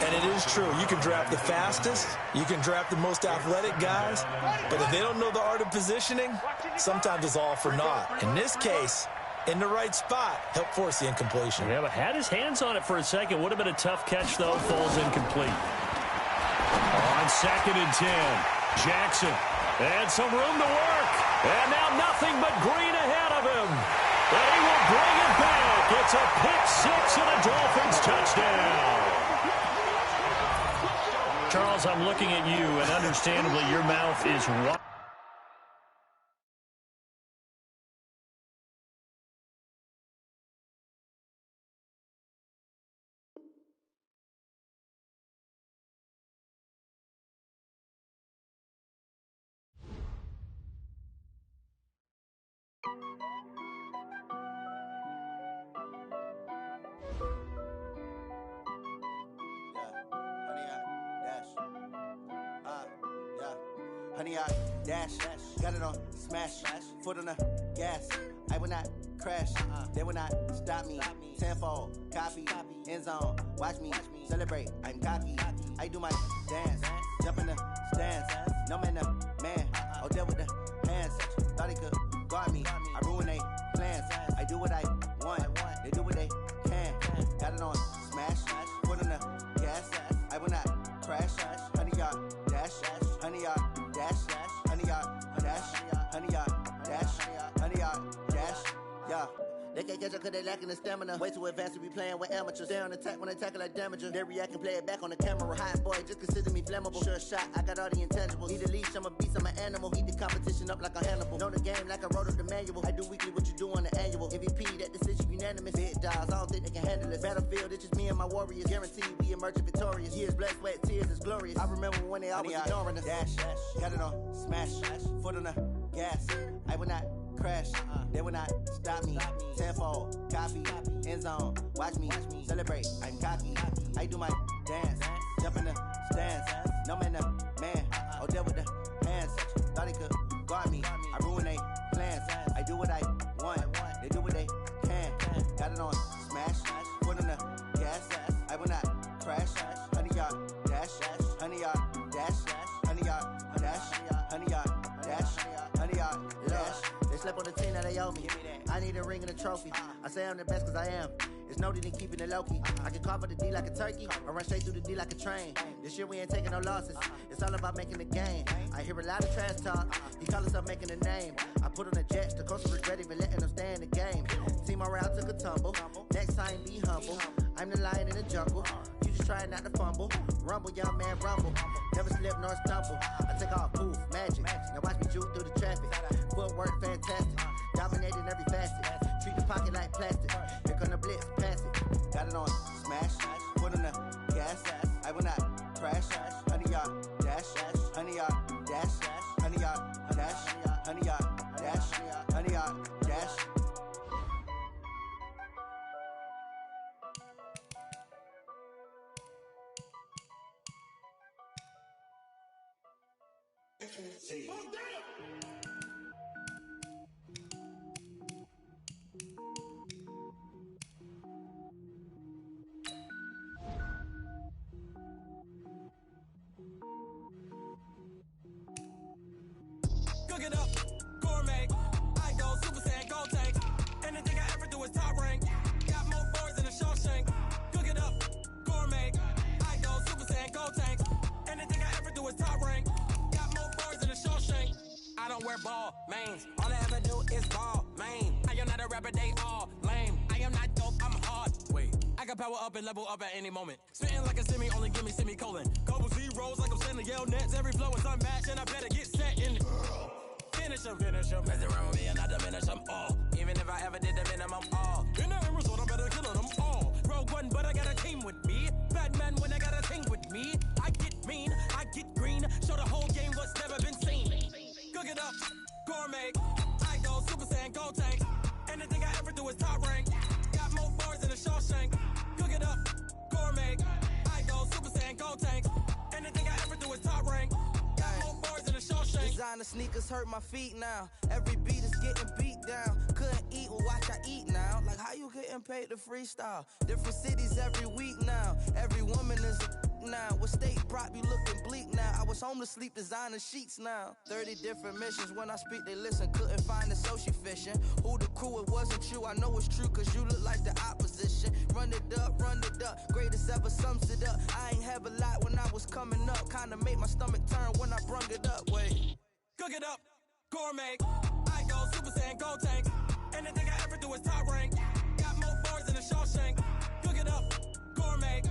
And it is true. You can draft the fastest. You can draft the most athletic guys. But if they don't know the art of positioning, sometimes it's all for naught. In this case, in the right spot, help force the incompletion. Yeah, but had his hands on it for a second. Would have been a tough catch, though. Falls incomplete. On 2nd and 10, Jackson. And some room to work. And now nothing but green ahead of him. And he will bring it back. It's a pick 6 and a Dolphins touchdown. Charles, I'm looking at you, and understandably, your mouth is wide. Honey, I dash, got it on smash, foot on the gas. I will not crash, they will not stop me. Tenfold, copy, end zone, watch me celebrate. I'm cocky, I do my dance, jump in the stands. No man, the man, oh, deal with the hands. Thought he could guard me, I ruin they plans. I do what I want, they do what they can. Got it on smash, foot on the gas. I will not crash, honey, y'all dash, honey, y'all dash, honey, y'all dash, honey, y'all dash, honey, y'all dash, yeah. They can't catch up cause they lacking the stamina. Way too advanced to be playing with amateurs. Stay on attack when they tackle like damager. They react and play it back on the camera. Hot boy, just consider me flammable. Sure shot, I got all the intangibles. Need a leash, I'm a beast, I'm an animal. Heat the competition up like a Hannibal. Know the game like I wrote up the manual. I do weekly what you do on the annual. MVP, that decision unanimous. Big dogs, I don't think they can handle this. Battlefield, it's just me and my warriors. Guaranteed we emerge victorious. Years, blood, sweat, tears, it's glorious. I remember when they always ignoring us. Dash, got it on smash, foot on the gas. I will not crash, they will not stop me. Tenfold, copy, end zone, watch me celebrate. I'm cocky, I do my dance, jump in the stands. No man, the man, oh, deal with the hands. Thought he could guard me, I ruin they plans. I do what I want, they do what they can. Got it on smash, foot on the gas. I will not crash, honey, y'all dash, honey, y'all dash, honey, y'all dash, honey, y'all dash, honey, y'all dash. They slept on the team that they owe me. I need a ring and a trophy. I say I'm the best cause I am. It's no need in keeping it low-key. I can carve up the D like a turkey or run straight through the D like a train. This year we ain't taking no losses. It's all about making the game. I hear a lot of trash talk. He call himself making a name. I put on the Jets. The coach will regret even letting them stay in the game. Team morale took a tumble. Next time be humble. I'm the lion in the jungle. You just trying not to fumble. Rumble, young man, rumble. Never slip nor stumble. I take off, poof, magic. Now watch me juke through the traffic. Footwork fantastic. Dominating every facet. Treat the pocket like plastic. Here come the blitz, pass it. Got it on smash, foot on the gas. I will not crash. Honey, y'all dash, honey, y'all dash, honey, y'all dash, honey, y'all dash, honey, y'all dash. is top rank. Got more boards than a Shawshank. Cook it up, gourmet. I go Super Saiyan, gold tanks. Anything I ever do is top rank. Got more boards than a Shawshank. I don't wear ball mains. All I ever do is ball main. I am not a rapper, they all lame. I am not dope, I'm hard. Wait, I can power up and level up at any moment. Spitting like a semi, only give me semicolon. Couple zeros like I'm sending yell nets. Every flow is unmatched and I better get set in. Finish them. Mess around with me and I diminish them all. Even if I ever did the minimum all. In the end result, I better kill them all. Rogue One, but I got a team with me. Batman when I got a team with me. I get mean, I get green. Show the whole game what's never been seen. Cook it up, gourmet. I go Super Saiyan, gold tanks. Anything I ever do is top rank. Got more bars than a Shawshank. Cook it up, gourmet. I go Super Saiyan, gold tanks. Anything I ever do is top rank. Got more bars than a Shawshank. Designer sneakers hurt my feet now. Every beat is getting beat down. Couldn't eat, well watch I eat now. Like how you getting paid to freestyle? Different cities every week now. Every woman is a now. What state brought me looking bleak now? I was home to sleep designing sheets now. 30 different missions. When I speak they listen. Couldn't find the social fishing. Who the crew? It wasn't you. I know it's true cause you look like the opposition. Run it up. Greatest ever sums it up. I ain't have a lot when I was coming up. Kinda made my stomach turn when I brung it up. Wait. Cook it up, gourmet. I go Super Saiyan, gold tanks. Anything I ever do is top rank. Got more bars than a Shawshank. Cook it up, gourmet.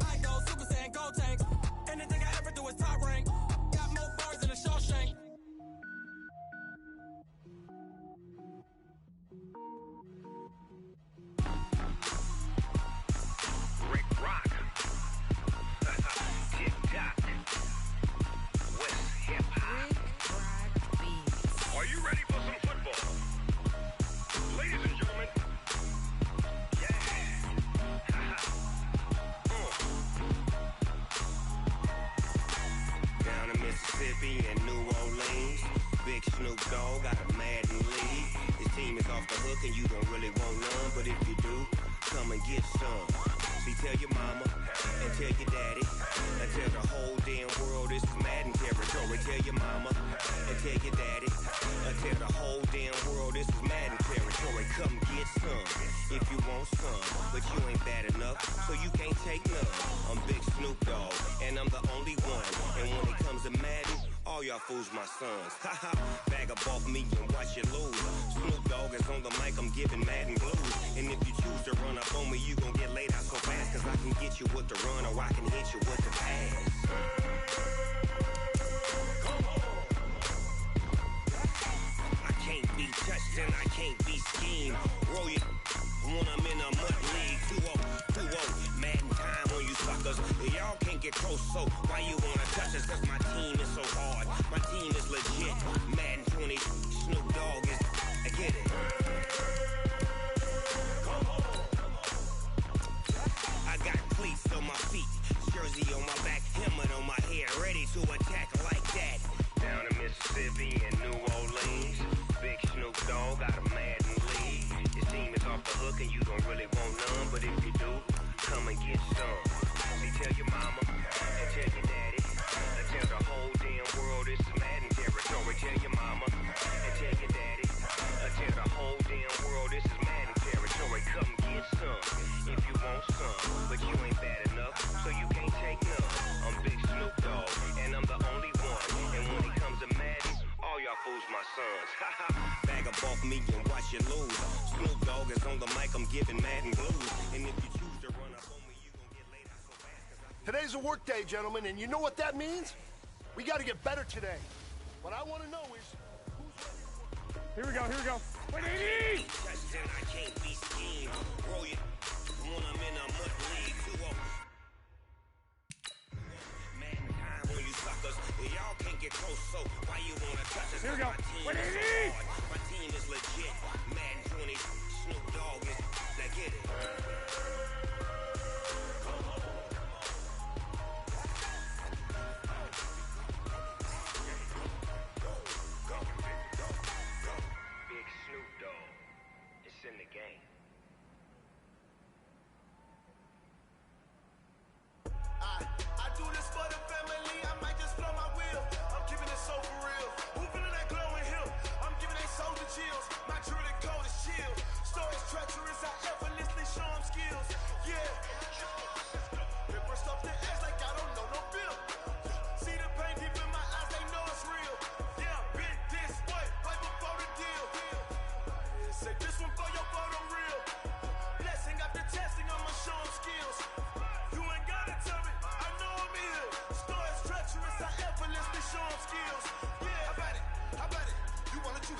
I go Super Saiyan, gold tanks. Anything I ever do is top rank. Got more bars than a Shawshank. Rick Rock. Tick-tock. West hip-hop. Are you ready for some football? Ladies and gentlemen. Yeah. Down in Mississippi and New Orleans, Big Snoop Dogg got a Madden league. His team is off the hook and you don't really want none, but if you do, come and get some. See, tell your mama and tell your daddy and tell the whole damn world this is Madden territory. Tell your mama and tell your daddy and tell the whole damn world this is Madden territory. Come get some if you want some, but you ain't bad enough, so you can't take none. I'm Big Snoop Dogg and I'm the only one. And when it comes to Madden, all y'all fools my sons. Haha, bag up off me and watch you lose. Snoop Dogg is on the mic, I'm giving Madden blues. And if you choose to run up on me, you gon' get laid out so fast. Cause I can get you with the run or I can hit you with the pass. I can't be touched and I can't be schemed. Roll you when I'm in a mud league. 2-0, Madden time on you suckers. Y'all can't get close, so why you wanna touch us? Cause my team is so hard, my team is legit. Madden 20, Snoop Dogg is, I get it. I got cleats on my feet, jersey on my back, helmet on my head, ready to attack like that. Down in Mississippi and New Orleans, Big Snoop Dogg got a Madden league. His team is off the hook and you don't really want none, but if you do, come and get some. See, tell your mama and tell your daddy and tell the whole damn world this is Madden territory. Tell your mama and tell your daddy and tell the whole damn world this is Madden territory. Come get some if you want some, but you ain't bad enough, so you can't take none. I'm Big Snoop Dogg and I'm the only one. And when it comes to Madden, all y'all fools my sons. Bag up off me and watch you lose. Snoop Dogg is on the mic, I'm giving Madden blues. And if you choose to run up on me, you gon' get laid out so fast. Today's a work day, gentlemen, and you know what that means? We got to get better today. What I want to know is who's ready to work. Here we go. What do you need? I can't be schemed. Roll you when I'm in a mud league. 2-0. Mankind when you suckers. Y'all can't get close, so why you wanna touch us? Here we go. What do you need? My team is legit. Madden 20, Snoop Dogg is, now get it. Big Snoop Dogg, it's in the game. I do this for the family, I might just blow my wheel. I'm keeping it so for real. Who feeling that glowing hill? I'm giving that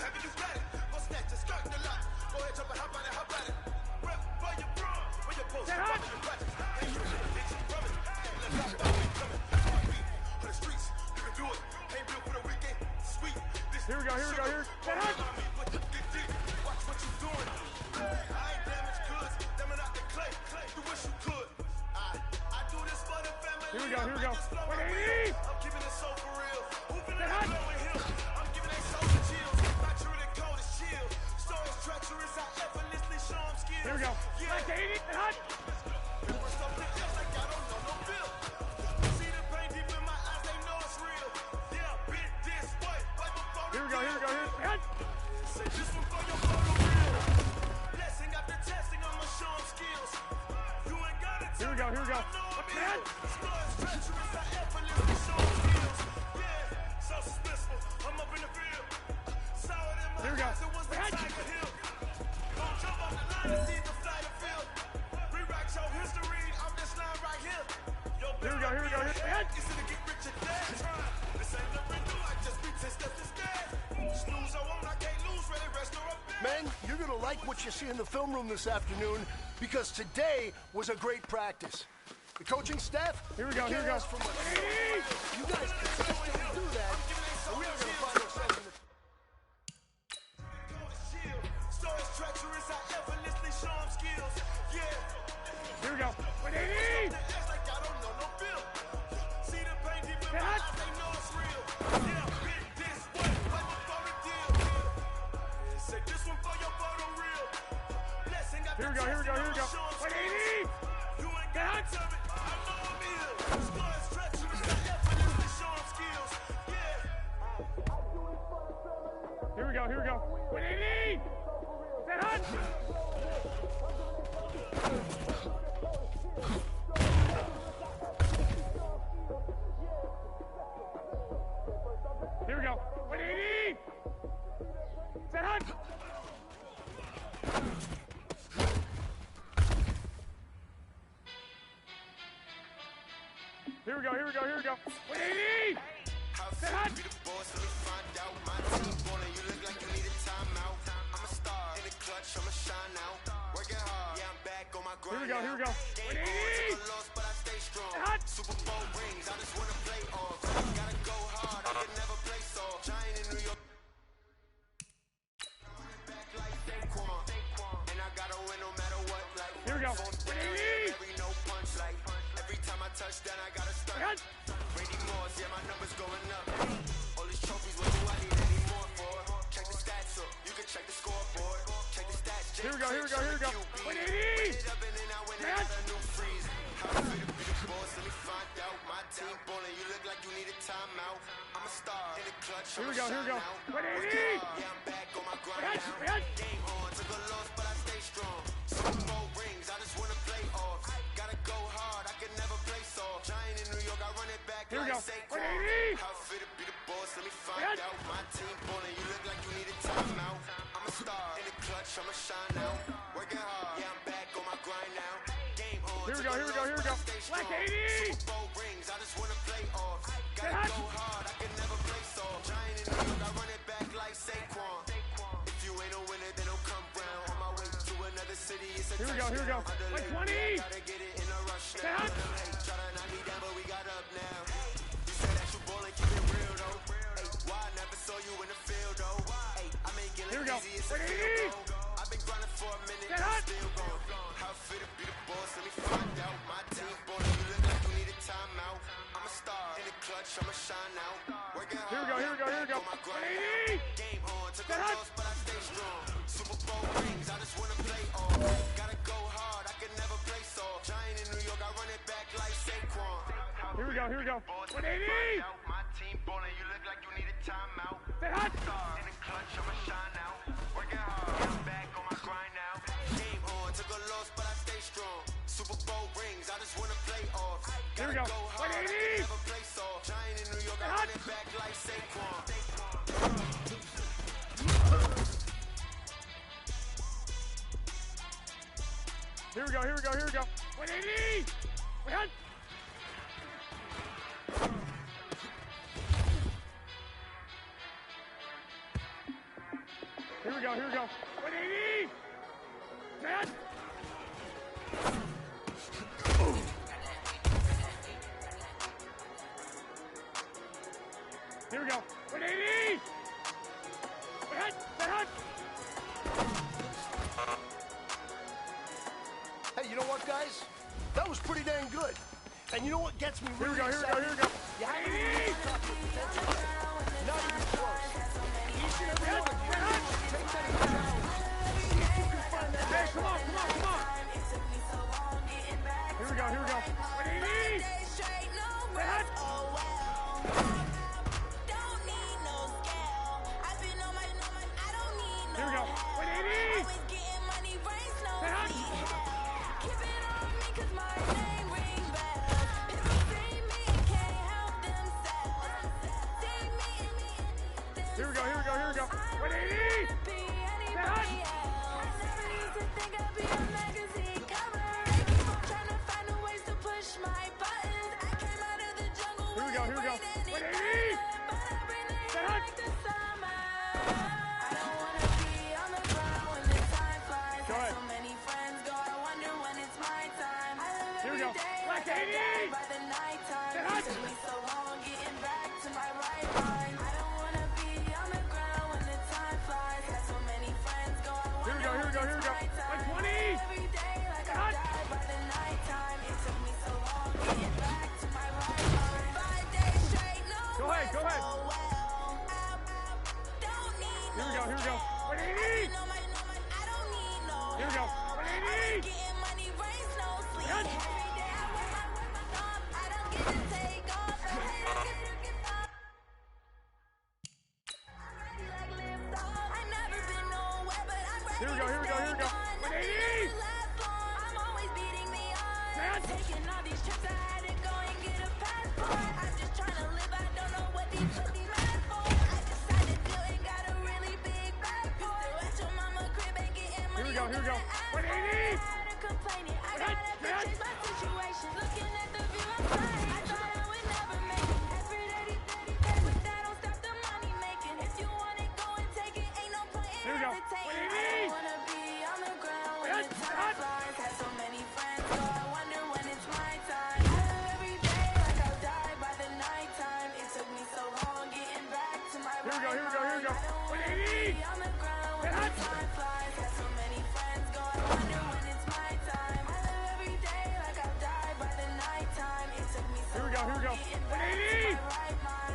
heavy, you got it. Go snatch the skirt, the lot. Go ahead, jump and hop on it, hop on it. Rep for your bro, for your post, for your projects. Hey, bitch, rub it. Let's hop out, we coming. For the streets, you can do it. Ain't built for the weekend. Sweet. Here we go, here we go, here. Watch what you doing. I ain't damaged goods. Damn it out the clay. Do what you could. I do this for the family. Here we go, here we go. I'm keeping it so for real. Hooping it up, blowing hills. I'm giving they soul the chills. Not true, the cold is chill. Stories treacherous, I effortlessly show them skills. Here we go. Yeah. Like 80 and hot. Or something else like I don't know no bill. See the pain deep in my eyes, they know it's real. Yeah, bit this way. Right before Here we go, here we go, here we go. say this one for your photo real. Blessing after testing, I'ma show them skills. You ain't gotta tell Here we go, here we go. man. Stories treacherous, I effortlessly show them skills. Yeah, so suspenseful, I'm up in the field. Saw it in my Here we go. eyes, it was the Tiger Hill. Don't jump off the line and see the flight of field. Rewrite your history off this line right here. Yo, Here we go, here we go, here we go. it's to get rich or dead. This ain't the renew, I just be 10 steps instead. Snooze, I won't, I can't lose, ready, rest or up there. Men, you're going to like what you see in the film room this afternoon because today was a great practice. The coaching staff, Here we go, here we can't go. ask for much more. You guys consistently do that, and we are going to find ourselves in the... Stories treacherous, I effortlessly show them skills. Yeah. Here we go. 180. It's like I don't know no bill. See the pain deep in my eyes, they know it's real. Yeah, bit this way, right before the deal. Yeah, say this one for your photo real. Blessing after Here we go, here we go, here we go. show 'em 180. you ain't got to tell me, I know I'm ill. Stories treacherous, I effortlessly show them skills. Yeah. Here we go, here we go. 180. Is that hot? Here we go. 180. Is that hot? Here we go, here we go, here we go. 180. How feel to be the boss, let me find out. My team ballin', you look like you need a timeout. I'm a star in the clutch, I'ma shine out. Working hard, yeah, I'm back on my grind. Here we go, here we go. Game on, took a loss, but I stay strong. Super Bowl rings, I just wanna play off. Gotta go hard, I can never play soft. Giant in New York. Back like Saquon, and I gotta win no matter what. Like, Here we go. every no punch, like every time I touch down, I gotta start. Brady Morse, yeah, my numbers going up. All these trophies, what do I need any more for? Check the stats up, you can check the scoreboard. Check the stats, Here we go, here we go, here we go. 180. up and then I win and got a new freeze. How I feel to be the boss, let me find out. My team ballin', you look like you need a timeout. I'm a star in the clutch, Here we go, here we go. 180. yeah, I'm back on my grind now. Game on, took a loss, but I stay strong. Super Bowl rings, I just wanna play off. Gotta go hard, I can never play soft. Giant in New York, I run it back Here we like go. Saquon. 180. How I feel to be the boss, let me find out. My team ballin', you look like you need a timeout. I'm a star in the clutch, I'ma shine out. Working hard, yeah, I'm back on my grind now. Game on, Here we go, here we go, here we go. Like 80. Super Bowl rings, I just wanna play off. Gotta go hard, I can never play soft. Giant in New York, I run it back like Saquon. If you ain't a winner, then don't come round. On my way to another city, it's a Here we go, here we go. Like 20. Gotta get it in a rush now. Try to knock me down, but we got up now. You say that you ballin', keep it real though. Hey, why I never saw you in the field though? Hey, I make it Here we look go. easy, it's a 180. field goal. I've been grinding for a minute, Get I'm hot. still going. How I feel to be the boss, let me find out. My team ballin', you look like you need a timeout. I'm a star in the clutch, I'ma shine out. Working hard, Here we go, here we go, here we go. on my grind 180. now. Game on, took a Get hot. loss, but I stay strong. Super Bowl rings, I just wanna play off. Gotta go hard, I can never play soft. Giant in New York, I run it back like Saquon. Here we go, here we go. 180. My team ballin', you look like you need a timeout. Say hot. In the clutch, I'ma shine out. Working hard, yeah, I'm back on my grind now. Game on, took a loss, but I stay strong. Super Bowl rings, I just wanna play off. Here we go. Hard, I 180. can never play soft. Giant in New York, I run it back like Saquon. Here we go, here we go, here we go. 180. Wait on. we go, here we go. 180! Set! Here we go. 180! Hit! Hit! Hey, you know what, guys? That was pretty dang good. And you know what gets me really excited? Here we go. You haven't even touched the potential. Not even close. Each and every one of you take that challenge. See if you can find that. Hey, come on. Here we go. 180! Here we go. 180! Here we go. 180! Here we go. 180! Go ahead. Here we go. 180! Here we go. 120! Go ahead. Here we go. 180! Here we go. 180! Here we go. 180! Taking all these trips, I had to go and get a passport. I'm just trying to live, I don't know what these mad for. I decided to and got a really big bag for it. At your mama crib and getting money. Here we go. 180! Complaining, I gotta change my situation. Looking at the view outside, I thought I would never make it. Every day, but that don't stop the money making. If you want it, go and take it. Ain't no point in hesitating. I don't wanna be on the ground when the time flies. Had so many friends, so I wonder when it's my time. I live every day like I'll die by the nighttime. It took me so long getting back to my Here we go. I don't wanna 180! be on the ground when the time flies. Had so many friends, go I wonder when it's my time. I live every day like I'll die by the nighttime. It took me so long getting back to my right mind.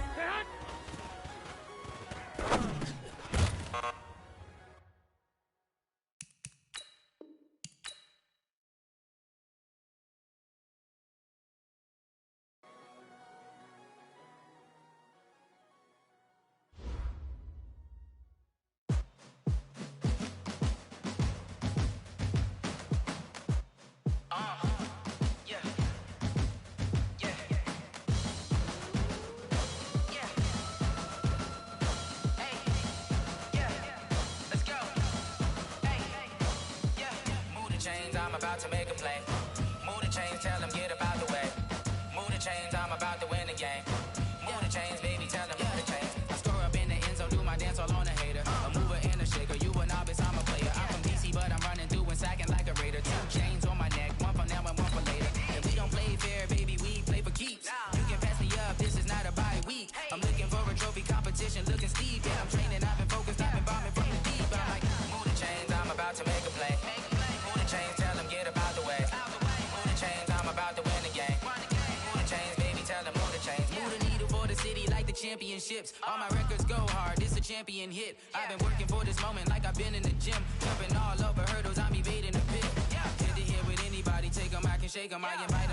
I'm about to make a play. Move the chains, tell them get about the way. Move the chains, I'm about to win the game. Move the chains, baby, tell them move the chains. I score up in the end zone, do my dance all on a hater. A mover and a shaker, you a novice, I'm a player. I'm from DC, but I'm running through and sacking like a raider. 2 chains on my neck, one for now and one for later. If we don't play fair, baby, we play for keeps. You can pass me up, this is not a bye week. I'm looking for a trophy competition, looking steep. Yeah, I'm training, I've been focused, I've been bombing from the deep. I'm like, move the chains, I'm about to make a play. Move the chains, tell them get about the way. Move the chains, I'm about to win the game. Move the chains, baby, tell them move the chains. Move the needle for the city like the championships. All my records go hard, this a champion hit. I've been working for this moment like I've been in the gym. Jumping all over hurdles, I'm evading the pit. Hit to hit with anybody, take them, I can shake them. I invite